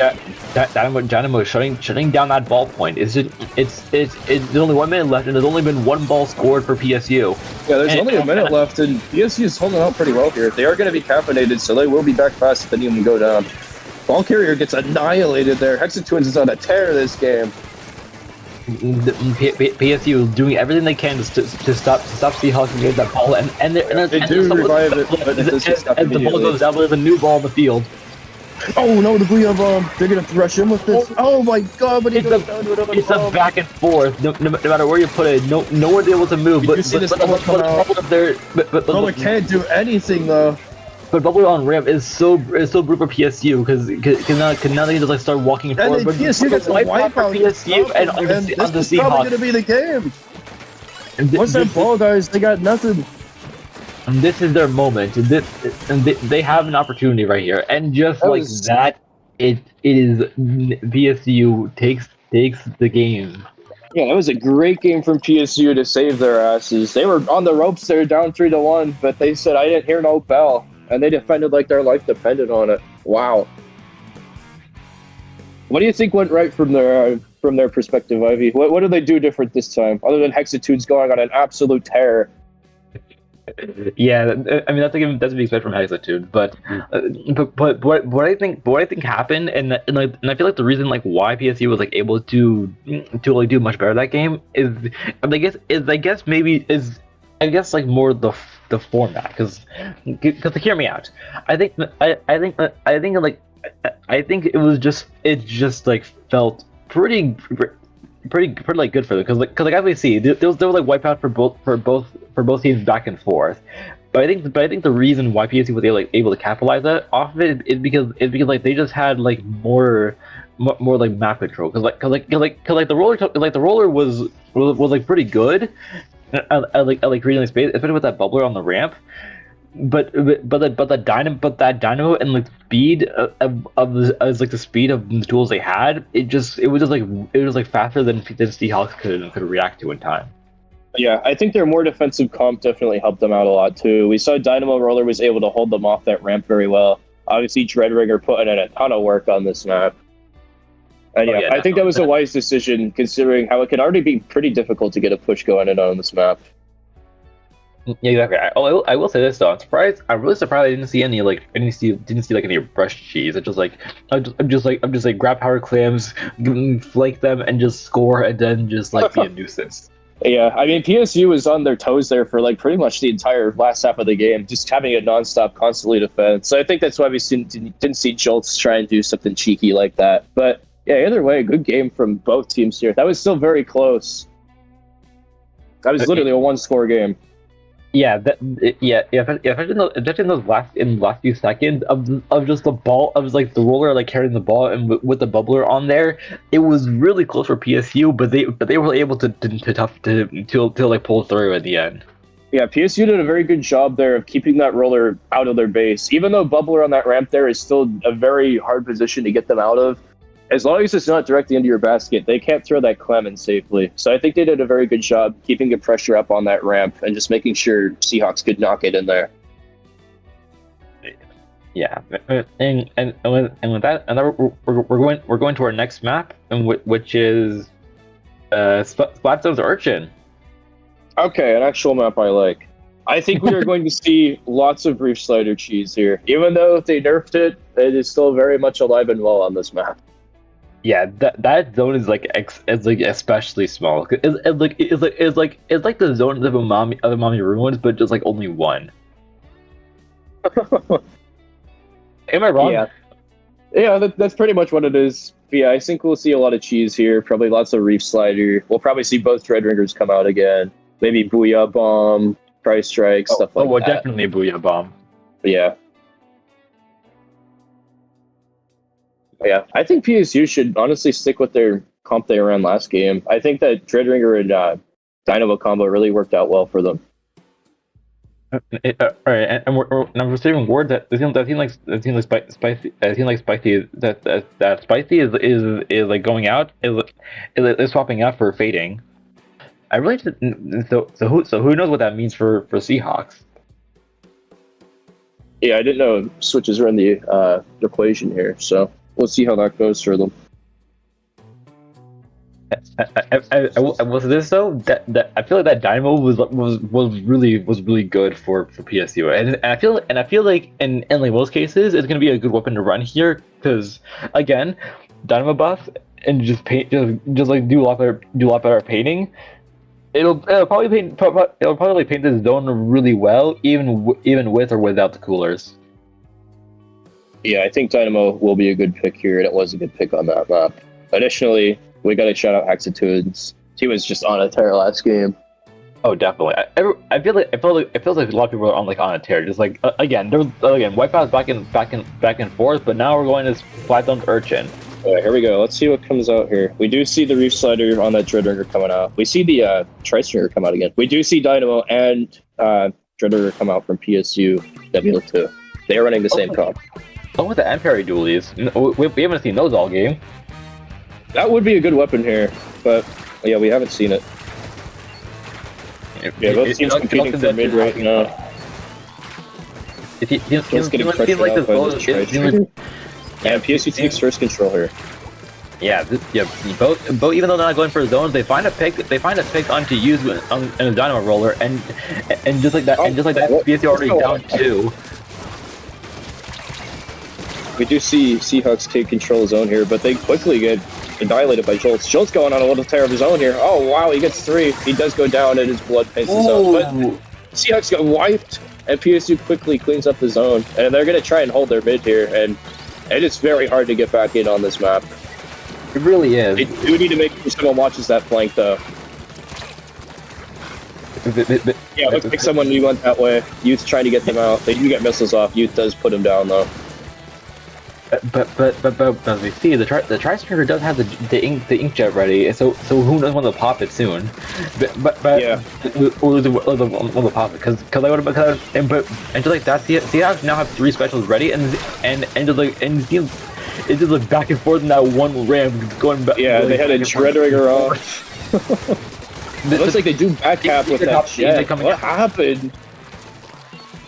Yeah, Dynamo shutting down that ball point. There's only 1 minute left, and there's only been 1 ball scored for PSU. Yeah, there's only a minute left, and PSU is holding out pretty well here. They are going to be caffeinated, so they will be back fast if any of them go down. Ball carrier gets annihilated there. Hexatunes is on a tear this game. PSU is doing everything they can to stop Seahawks from getting that ball, and they do revive it, but it does get stopped as the ball goes down, there's a new ball on the field. Oh no, the Booyah Bomb! They're gonna rush him with this. Oh my god, but he goes down to another It's bomb. a back and forth. No matter where you put it, no one's able to move. You see this bubble come out. Bubble can't do anything though. But bubble on ramp is so brutal for PSU because now they can just like start walking forward. But PSU gets a wipe out PSU and on the this is probably gonna be the game. Once that ball guys, they got nothing. And this is their moment. They have an opportunity right here, and just it is PSU takes the game. Yeah, it was a great game from PSU to save their asses. They were on the ropes. They were down 3-1, but they said, "I didn't hear no bell," and they defended like their life depended on it. Wow. What do you think went right from their perspective, Ivy? What did they do different this time, other than Hexatude's going on an absolute tear? Yeah, I mean that's what we expect from Hexatude, but what I think happened, and I feel like the reason like why PSU was like able to like do much better that game is I guess like more the format because hear me out. I think it just like felt pretty like good for them because as we see they were like wipe out for both teams back and forth, but I think the reason why PSU was able to capitalize off of it is because like they just had like more like map control because the roller was like pretty good at creating space, especially with that bubbler on the ramp. But that dynamo and like speed of the speed of the tools they had, it was faster than Seahawks could react to in time. Yeah, I think their more defensive comp definitely helped them out a lot too. We saw Dynamo Roller was able to hold them off that ramp very well. Obviously, Dreadringer putting in a ton of work on this map. And I think that was a wise decision considering how it can already be pretty difficult to get a push going in on this map. Yeah, exactly. I will say this though. I'm really surprised I didn't see any any rush cheese. I'm just like grab power clams, flake them, and just score, and then just like be a nuisance. Yeah, I mean PSU was on their toes there for like pretty much the entire last half of the game, just having a nonstop, constantly defend. So I think that's why we didn't see Jolts try and do something cheeky like that. But yeah, either way, good game from both teams here. That was still very close. That was literally a one-score game. Yeah, especially in those last few seconds of just the ball, of like the roller like carrying the ball and with the bubbler on there, it was really close for PSU, but they were able to like pull through at the end. Yeah, PSU did a very good job there of keeping that roller out of their base, even though bubbler on that ramp there is still a very hard position to get them out of. As long as it's not directly into your basket, they can't throw that clam in safely. So I think they did a very good job keeping the pressure up on that ramp and just making sure Seahawks could knock it in there. Yeah, and with that, we're going to our next map, which is Splatzone's Urchin. Okay, an actual map I like. I think we are going to see lots of Reef Slider cheese here. Even though they nerfed it, it is still very much alive and well on this map. Yeah, that zone is like especially small. It's like the zone of Umami Ruins, but just like only one. Am I wrong? Yeah, that's pretty much what it is. But yeah, I think we'll see a lot of cheese here. Probably lots of Reef Slider. We'll probably see both Dreadringers come out again. Maybe Booyah Bomb, Price Strike, stuff like that. Oh, definitely Booyah Bomb. But yeah. Yeah, I think PSU should honestly stick with their comp they ran last game. I think that Dreadringer and Dynamo combo really worked out well for them. All right, and we're receiving word that Spicy is like going out, is swapping out for fading. I really didn't, so who knows what that means for Seahawks? Yeah, I didn't know switches were in the equation here, so we'll see how that goes for them. I will say this though, that I feel like that Dynamo was really good for PSU, and I feel like in like most cases it's gonna be a good weapon to run here because again, Dynamo buff and just paint just like do a lot better painting. It'll probably paint the zone really well, even with or without the coolers. Yeah, I think Dynamo will be a good pick here, and it was a good pick on that map. Additionally, we got to shout out Hexatunes. He was just on a tear last game. Oh, definitely. I feel like it feels like a lot of people are on a tear. Just like again, Wipeout's back and forth, but now we're going to Splatoon's Urchin. All right, here we go. Let's see what comes out here. We do see the Reef Slider on that Dreadringer coming out. We see the Tri-Stringer come out again. We do see Dynamo and Dreadringer come out from PSU Nebula 2. They are running the same comp. Oh, with the Ampere dualies. We haven't seen those all game. That would be a good weapon here, but yeah, we haven't seen it. Yeah, both teams competing for mid right now. Just getting pressured out by this Tri-Stringer. And PSU takes first control here. Yeah, both even though they're not going for zones, they find a pick onto use in a Dynamo roller, and just like that, PSU already down 2. We do see Seahawks take control of zone here, but they quickly get annihilated by Jolts. Jolts going on a little tear of his own here. Oh wow, he gets 3. He does go down, and his blood paints his zone. But Seahawks got wiped, and PSU quickly cleans up the zone, and they're gonna try and hold their mid here, and it's very hard to get back in on this map. It really is. They do need to make sure someone watches that flank, though. Yeah, looks like someone you went that way. Youth trying to get them out. They do get missiles off. Youth does put them down, though. But as we see, the Tri-Stringer does have the inkjet ready, so who knows when they'll pop it soon. But yeah, we'll pop it because just like that, Seahawks now have 3 specials ready, and it's just like back and forth in that one ramp going back. Yeah, they had a Dreadringer off. It looks like they do back cap with that jet. What happened?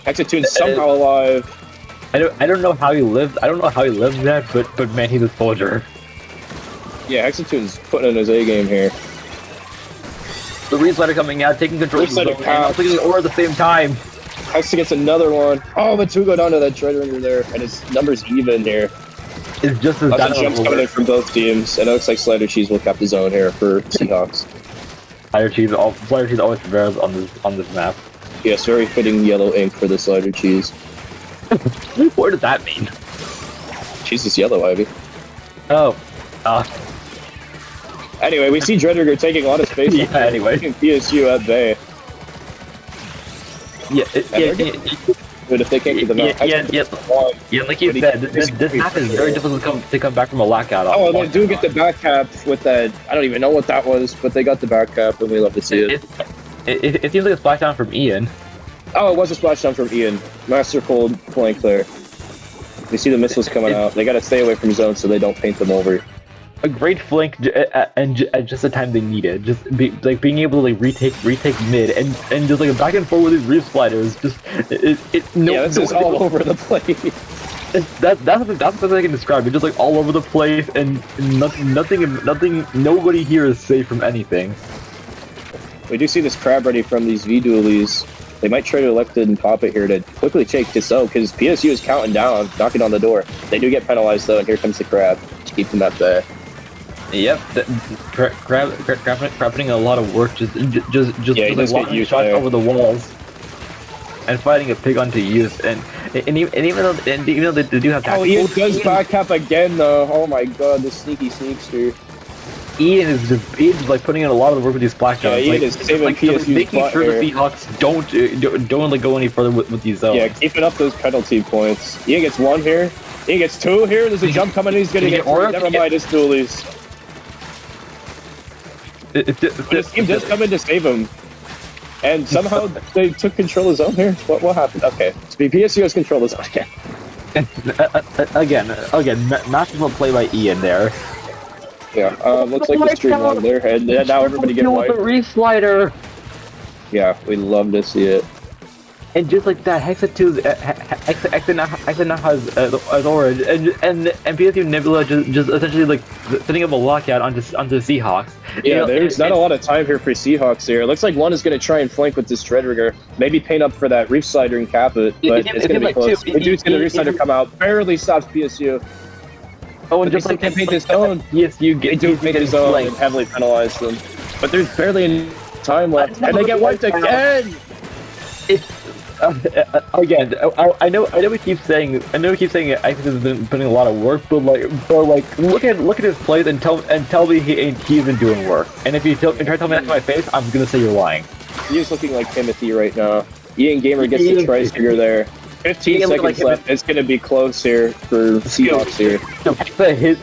Hexatune's somehow alive. I don't know how he lived. I don't know how he lived that, but man, he's a soldier. Yeah, Hexatune's putting in his A game here. The Reslider coming out, taking control of the zone, and taking the ore at the same time. Hex gets another one. Oh, but 2 go down to that Dreadringer there, and his number's even here. It's just as lots of jumps coming in from both teams, and it looks like Slider Cheese will cap the zone here for Seahawks. Slider Cheese always prevails on this map. Yes, very fitting yellow ink for the Slider Cheese. What does that mean? Cheese is yellow, Ivy. Oh. Anyway, we see Dreadringer taking a lot of space. Yeah, anyway. PSU at bay. But if they can't get them out, yeah, like you said, this map is very difficult to come back from a lockout. Oh, they do get the back cap with that. I don't even know what that was, but they got the back cap, and we love to see it. It seems like a splashdown from Ian. Oh, it was a splashdown from Ian. Masterful flank there. You see the missiles coming out. They got to stay away from zone so they don't paint them over. A great flank and at just the time they need it. Just being able to retake mid and just like back and forth with these reef sliders. Just this is all over the place. That's what I can describe. It's just like all over the place, and nothing. Nobody here is safe from anything. We do see this crab ready from these V dualies. They might try to elect it and pop it here to quickly take this out because PSU is counting down, knocking on the door. They do get penalized though, and here comes the crab to keep them at bay. Yep, crab putting a lot of work just like shots over the walls and fighting a pig onto youth, and even though they do have tactical. Oh, Ian does back cap again though. Oh my god, the sneaky sneakster. Ian is like putting in a lot of the work with these splashdowns. Yeah, Ian is saving PSU's making sure the Seahawks don't like go any further with these zones. Yeah, keeping up those penalty points. Ian gets 1 here. Ian gets 2 here. There's a jump coming. He's gonna get 3. Never mind, it's dualies. His team does come in to save him, and somehow they took control of zone here. What happened? Okay, so PSU has control of zone again. Again, masterful play by Ian there. Yeah, looks like the stream on there, and now everybody getting wiped. The reef slider. Yeah, we love to see it. And just like that, Hexatune's now has orange, and PSU Nebula just essentially like setting up a lockout onto Seahawks. Yeah, there's not a lot of time here for Seahawks here. It looks like one is going to try and flank with this Dreadringer, maybe paint up for that Reef Slider and cap it, but it's going to be close. We do see the Reef Slider come out, barely stops PSU. Oh, and just like they paint his own. Yes, they do make his own and heavily penalize them, but there's barely any time left, and they get wiped again. again, I know we keep saying Ike's has been putting a lot of work, but look at his plays and tell me he isn't doing work. And if you try to tell me that to my face, I'm gonna say you're lying. He is looking like Timothy right now. Ian Gamer gets the tri-figure there. 15 seconds left. It's gonna be close here for Seahawks here.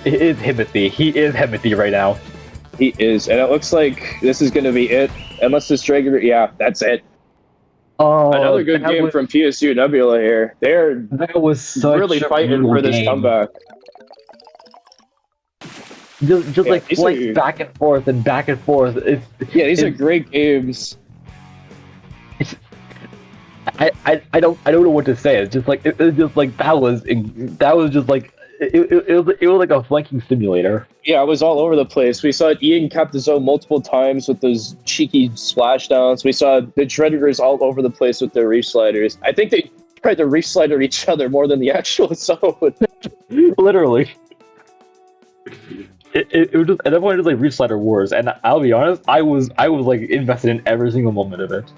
He is Timothy. He is Timothy right now. He is, and it looks like this is gonna be it. Unless this Dragon, yeah, that's it. Oh, another good game from PSU Nebula here. They're really fighting for this comeback. Just like flights back and forth and back and forth. These are great games. I don't know what to say. It's just like that was just like it was like a flanking simulator. Yeah, it was all over the place. We saw Ian cap the zone multiple times with those cheeky splashdowns. We saw the Dreaders all over the place with their reach sliders. I think they tried to reach slider each other more than the actual zone. Literally. It was just at that point it was like reach slider wars, and I'll be honest, I was like invested in every single moment of it.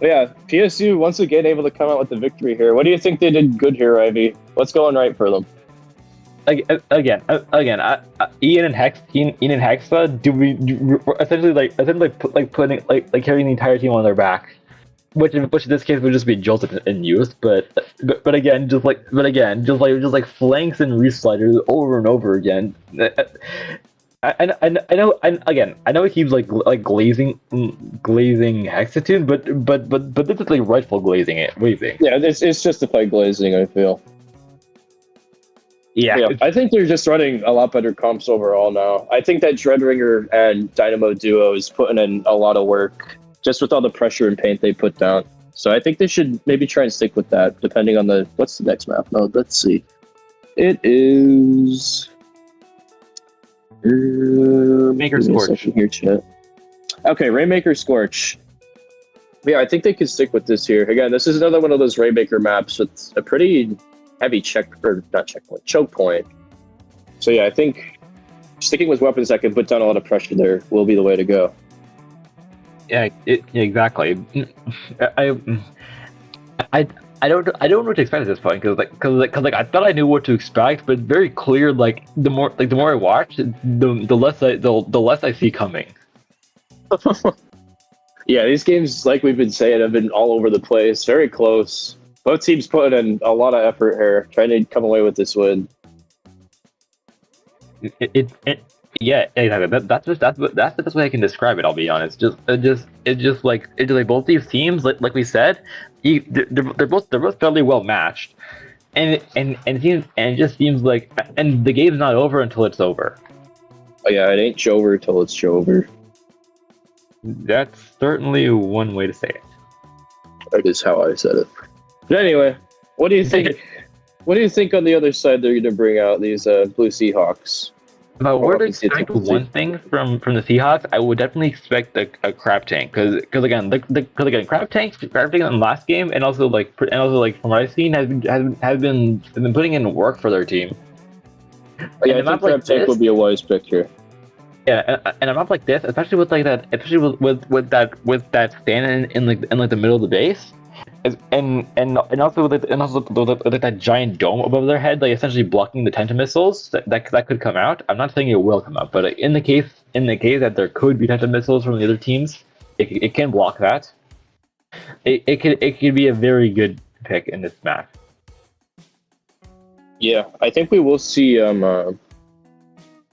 Yeah, PSU once again able to come out with the victory here. What do you think they did good here, Ivy? What's going right for them? Again, Ian and Hexa essentially putting carrying the entire team on their back, which in this case would just be jolted and used, but again just like flanks and resliders over and over again. I know he keeps like glazing Hexatune, but this is like rightful glazing. Yeah, it's justified glazing, I feel. Yeah, I think they're just running a lot better comps overall now. I think that Dreadringer and Dynamo duo is putting in a lot of work, just with all the pressure and paint they put down. So I think they should maybe try and stick with that, depending on what's the next map? No, let's see. It is Rainmaker Scorch. Here, chat. Okay, Rainmaker Scorch. Yeah, I think they could stick with this here. Again, this is another one of those Rainmaker maps with a pretty heavy choke point. So yeah, I think sticking with weapons that can put down a lot of pressure there will be the way to go. Yeah, exactly. I don't know what to expect at this point because I thought I knew what to expect, but very clear the more I watch, the less I see coming. Yeah, these games, like we've been saying, have been all over the place, very close. Both teams putting in a lot of effort here, trying to come away with this win. Yeah, exactly. That's the best way I can describe it. I'll be honest. It's just like both these teams, like we said, they're both fairly well matched, and it just seems like, and the game's not over until it's over. Oh yeah, it ain't Jover till it's Jover. That's certainly one way to say it. That is how I said it. But anyway, what do you think? What do you think on the other side they're going to bring out these blue Seahawks? If I were to expect one thing from the Seahawks, I would definitely expect a crab tank, because again crab tanks in the last game, and also from what I've seen has been putting in work for their team. Yeah, I think crab tank would be a wise pick here. Yeah, and a map like this, especially with that stand in the middle of the base, and also with that giant dome above their head, like essentially blocking the Tenta missiles that could come out. I'm not saying it will come out, but in the case that there could be Tenta missiles from the other teams, it can block that. It could be a very good pick in this map. Yeah, I think we will see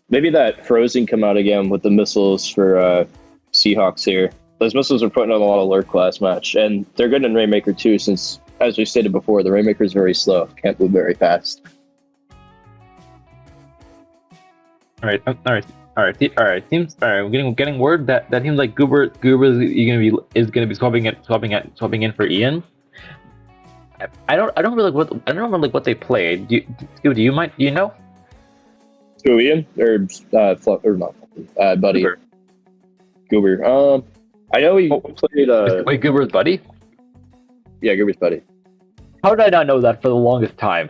maybe that Frozen come out again with the missiles for Seahawks here. Those missiles are putting on a lot of lurk last match, and they're good in Rainmaker too, since, as we stated before, the Rainmaker is very slow, can't move very fast. All right. Seems I'm getting word that seems like Goober is gonna be swapping in for Ian. I don't remember what they played. Do you know? Who, Ian or not? Buddy. Goober. I know he played. Wait, Goober's buddy? Yeah, Goober's buddy. How did I not know that for the longest time?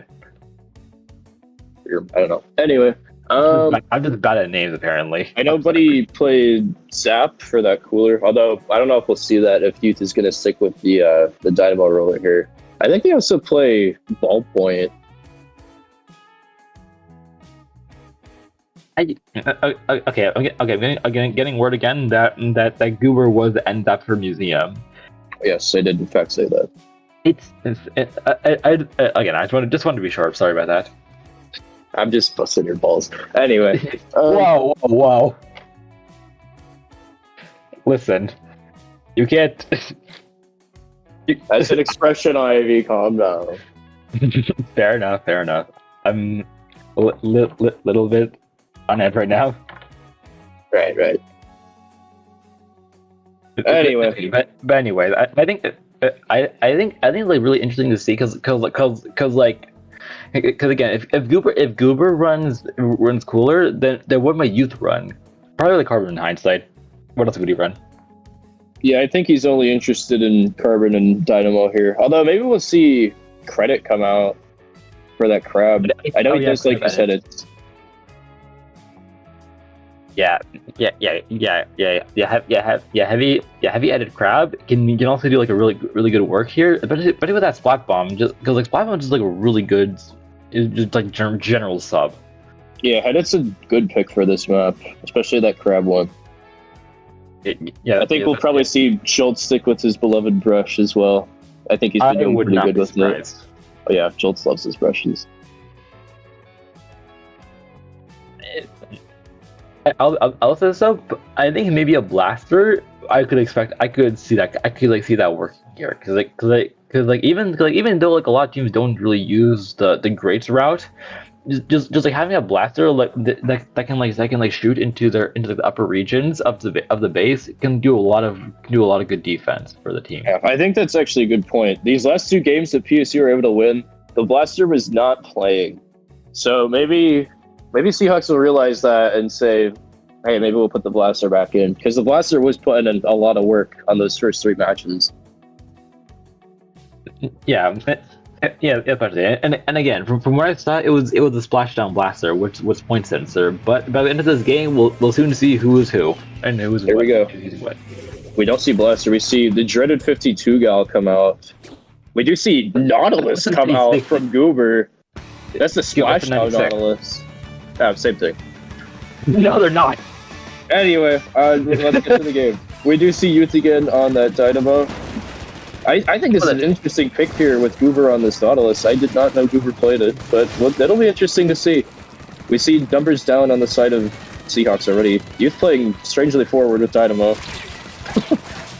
I don't know. Anyway, I'm just bad at names, apparently. I know Buddy played Zap for that cooler, although I don't know if we'll see that if Youth is going to stick with the Dynamo roller here. I think they also play Ballpoint. Okay. I'm getting word again that Goober was the end up for Museum. Yes, I did in fact say that. Again, I just want to be sure. Sorry about that. I'm just busting your balls. Anyway. Whoa. Listen, you can't. That's an expression, Ivy. Calm down. Fair enough. I'm a little bit on edge right now. Right. Anyway, but anyway, I think like really interesting to see because again, if Goober runs cooler, then what might Youth run? Probably like Carbon in hindsight. What else would he run? Yeah, I think he's only interested in Carbon and Dynamo here. Although maybe we'll see Credit come out for that Crab. I know he does like his edits. Yeah. Heavy edit Crab can also do like a really good work here, especially with that Splat Bomb. Just because like Splat Bomb is just like a really good, just like general sub. Yeah, edit's a good pick for this map, especially that Crab one. I think we'll probably see Schultz stick with his beloved brush as well. I think he's been doing pretty good with it. Oh yeah, Schultz loves his brushes. I'll say so. But I think maybe a blaster. I could see that working here because even though like a lot of teams don't really use the greats route, just like having a blaster like that can shoot into the upper regions of the base can do a lot of good defense for the team. Yeah, I think that's actually a good point. These last two games that PSU were able to win, the blaster was not playing, so maybe Seahawks will realize that and say, hey, maybe we'll put the blaster back in, because the blaster was putting in a lot of work on those first three matches. Yeah, especially. And again, from what I saw, it was a splashdown blaster, which was point sensor. But by the end of this game, we'll soon see who is who and who is what. Here we go. We don't see blaster. We see the dreaded 52 gal come out. We do see Nautilus come out from Goober. That's the splashdown Nautilus. Same thing. No, they're not. Anyway, let's get to the game. We do see Youth again on that Dynamo. I think this is an interesting pick here with Goober on this Nautilus. I did not know Goober played it, but that'll be interesting to see. We see numbers down on the side of Seahawks already. Youth playing strangely forward with Dynamo.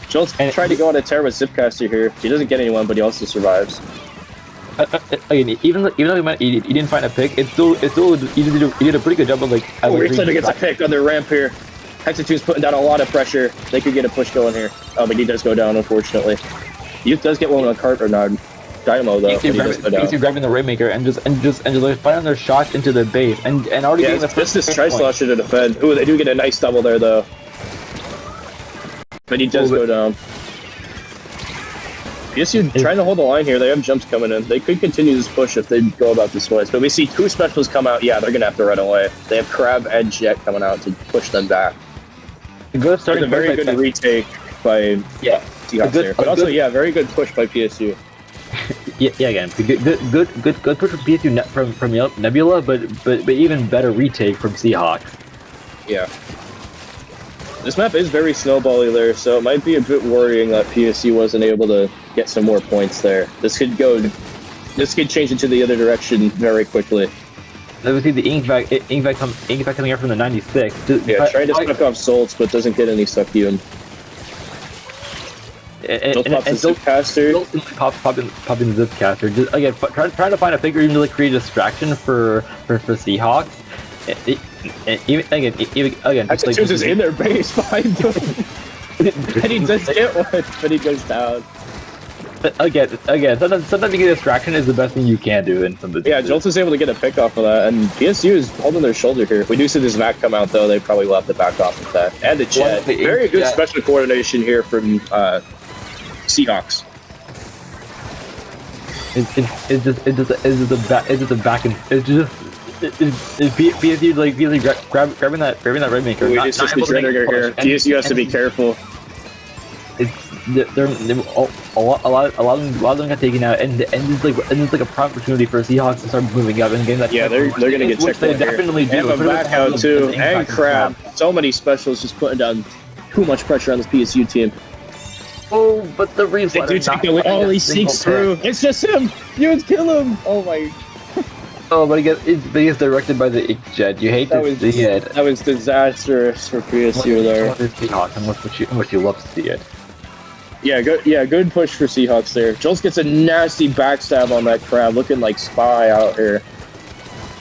Schultz tried to go on a tear with Zipcaster here. He doesn't get anyone, but he also survives. Again, even though he didn't find a pick, he did a pretty good job of like. Richland gets a pick on their ramp here. Hexatune's putting down a lot of pressure. They could get a push going here. Oh, but he does go down, unfortunately. Youth does get one on cart or not. Dynamo though. He's grabbing the Rainmaker and just like firing their shots into their base and already getting the first. This is Tri-Slosher to defend. Ooh, they do get a nice double there though. But he does go down. PSU trying to hold the line here. They have jumps coming in. They could continue this push if they go about this way. But we see two specials come out. Yeah, they're going to have to run away. They have Crab and Jet coming out to push them back. It's a very good retake by Seahawks here. But also, very good push by PSU. Again, good push from PSU from Nebula, but even better retake from Seahawks. Yeah. This map is very snowbally there, so it might be a bit worrying that PSU wasn't able to get some more points there. This could change into the other direction very quickly. Then we see the Inkvac coming out from the 96. Trying to suck off Solts, but doesn't get any suck to him. And Zipcaster. Popping the Zipcaster. Just again, trying to find a figure even to like create a distraction for Seahawks. Even Hexatunes is in their base behind them. And he does get one, but he goes down. Again, sometimes you get a distraction is the best thing you can do in some of the Jolts is able to get a pick off of that, and PSU is holding their shoulder here. We do see this Mac come out though, they probably will have to back off with that. And the Jet. Very good special coordination here from Seahawks. PSU like grabbing that Rainmaker. We just switched here. PSU has to be careful. They're a lot of them got taken out, and it's like a prime opportunity for Seahawks to start moving up and getting that. Yeah, they're gonna get checked. They definitely do. And back out too, and Crab. So many specials just putting down too much pressure on this PSU team. Oh, but the reason they do take the he sneaks through. It's just him. You would kill him. Oh my. Oh, but it's directed by the Jet. You hate to see it. That was disastrous for PSU there. Seahawks, and much you love to see it. Yeah, good push for Seahawks there. Jolt gets a nasty backstab on that Crab, looking like Spy out here.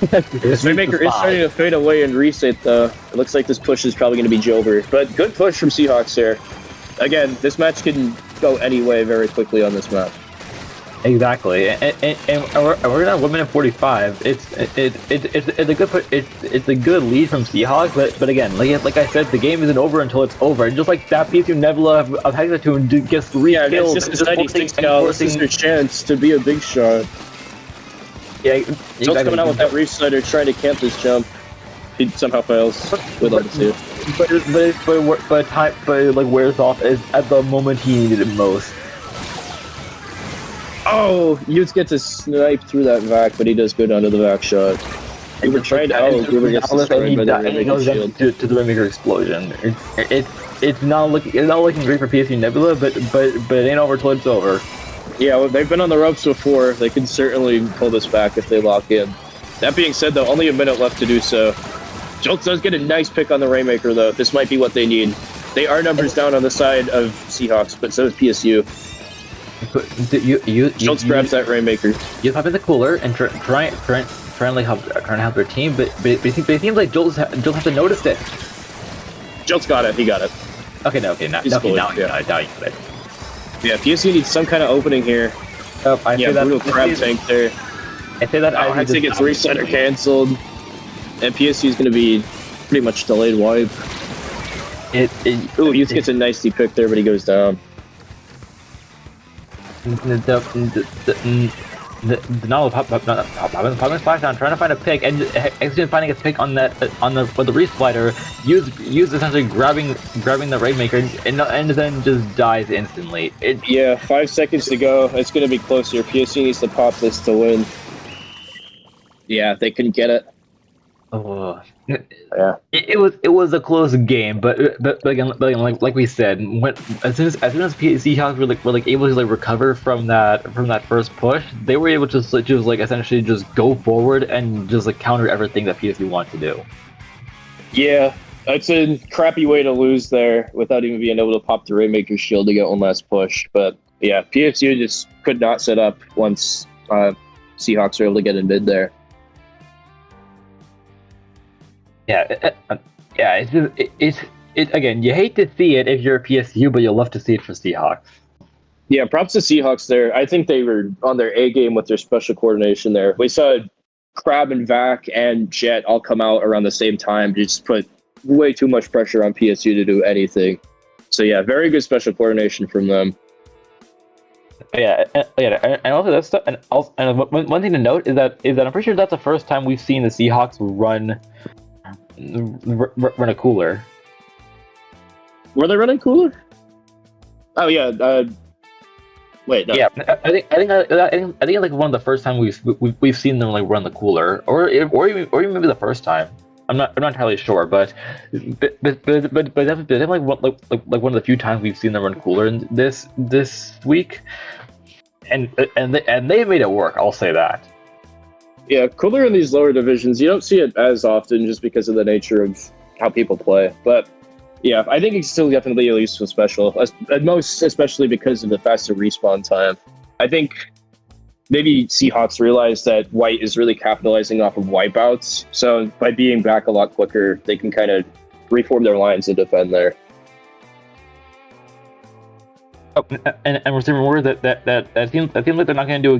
This Rainmaker is starting to fade away and reset though. It looks like this push is probably going to be Jover, but good push from Seahawks here. Again, this match can go any way very quickly on this map. Exactly, and we're at 1 minute 45. It's a good it's a good lead from Seahawks, but again, like I said, the game isn't over until it's over. And just like that PSU Nebula of Hexatune gets 3 kills. It's just a 96 cal. This is their chance to be a big shot. Yeah, exactly. Jolt's coming out with that reach slider, trying to camp this jump. He somehow fails. We'd love to see it. But like wears off is at the moment he needed it most. Oh, Utes gets to snipe through that vac, but he does go down to the vac shot. Gruber tried to Gruber gets destroyed by the Rainmaker shield. To the Rainmaker explosion. It's not looking great for PSU Nebula, but it ain't over till it's over. Yeah, well, they've been on the ropes before. They can certainly pull this back if they lock in. That being said, though, only a minute left to do so. Jolt does get a nice pick on the Rainmaker, though. This might be what they need. They are numbers down on the side of Seahawks, but so is PSU. Jolt grabs that Rainmaker. You pop in the cooler and try and help their team, but it seems like Jolt has to notice it. Jolt's got it. He got it. Now you got it. Yeah, PSU needs some kind of opening here. Oh, brutal crab tank there. I say that. Oh, Hexy gets reset or canceled, and PSU is going to be pretty much delayed wipe. Ooh, Utes gets a nicely pick there, but he goes down. The Novel popping splash down, trying to find a pick, and accidentally finding a pick on the resplitter. Use essentially grabbing the Rainmaker, and then just dies instantly. 5 seconds to go. It's gonna be closer. PSU needs to pop this to win. Yeah, they couldn't get it. Oh. Yeah. It was a close game, but again, like we said, as soon as Seahawks were able to recover from that first push, they were able to just essentially just go forward and just counter everything that PSU wanted to do. Yeah, it's a crappy way to lose there without even being able to pop the Rainmaker shield to get one last push. But yeah, PSU just could not set up once Seahawks were able to get in mid there. Yeah, it's again, you hate to see it if you're a PSU, but you'll love to see it for Seahawks. Yeah, props to Seahawks there. I think they were on their A game with their special coordination there. We saw Crab and Vac and Jet all come out around the same time. Just put way too much pressure on PSU to do anything. So yeah, very good special coordination from them. Yeah, and also that's and one thing to note is that I'm pretty sure that's the first time we've seen the Seahawks run a cooler. Were they running cooler? Oh yeah. Wait, no. Yeah, I think it's like one of the first time we've seen them run the cooler, or even maybe the first time. I'm not entirely sure, but definitely one of the few times we've seen them run cooler in this week, and they made it work. I'll say that. Yeah, cooler in these lower divisions, you don't see it as often just because of the nature of how people play. But yeah, I think it's still definitely a useful special, at most especially because of the faster respawn time. I think maybe Seahawks realize that White is really capitalizing off of wipeouts. So by being back a lot quicker, they can kind of reform their lines and defend there. Oh, and we're seeing word that seems like they're not going to do a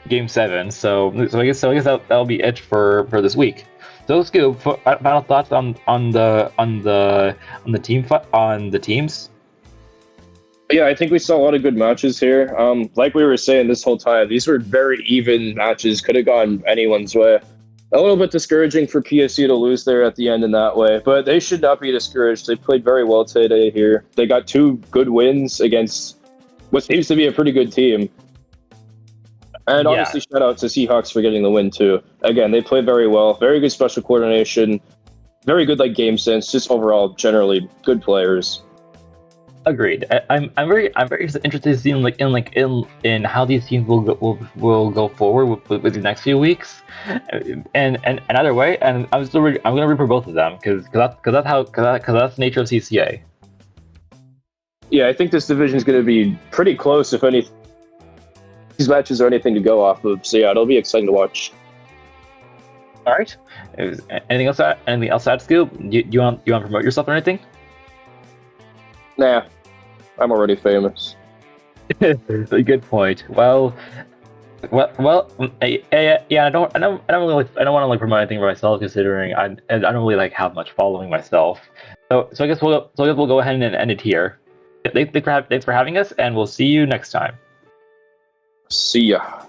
game 7. So I guess that'll be it for this week. So Scoob, final thoughts on the teams. Yeah, I think we saw a lot of good matches here. Like we were saying this whole time, these were very even matches. Could have gone anyone's way. A little bit discouraging for PSU to lose there at the end in that way, but they should not be discouraged. They played very well today here. They got 2 good wins against what seems to be a pretty good team. And obviously, shout out to Seahawks for getting the win, too. Again, they played very well. Very good special coordination. Very good game sense. Just overall, generally, good players. Agreed. I'm very interested to see in how these teams will go forward with the next few weeks, and either way, and I'm gonna root for both of them because that's the nature of CCA. Yeah, I think this division is going to be pretty close. If any, these matches are anything to go off of, so yeah, it'll be exciting to watch. All right. Anything else? Anything else, Scoob? You want to promote yourself or anything? Nah, I'm already famous. Good point. Well. Yeah. I don't want to promote anything for myself, considering I don't really have much following myself. So I guess we'll go ahead and end it here. Thanks for having us, and we'll see you next time. See ya.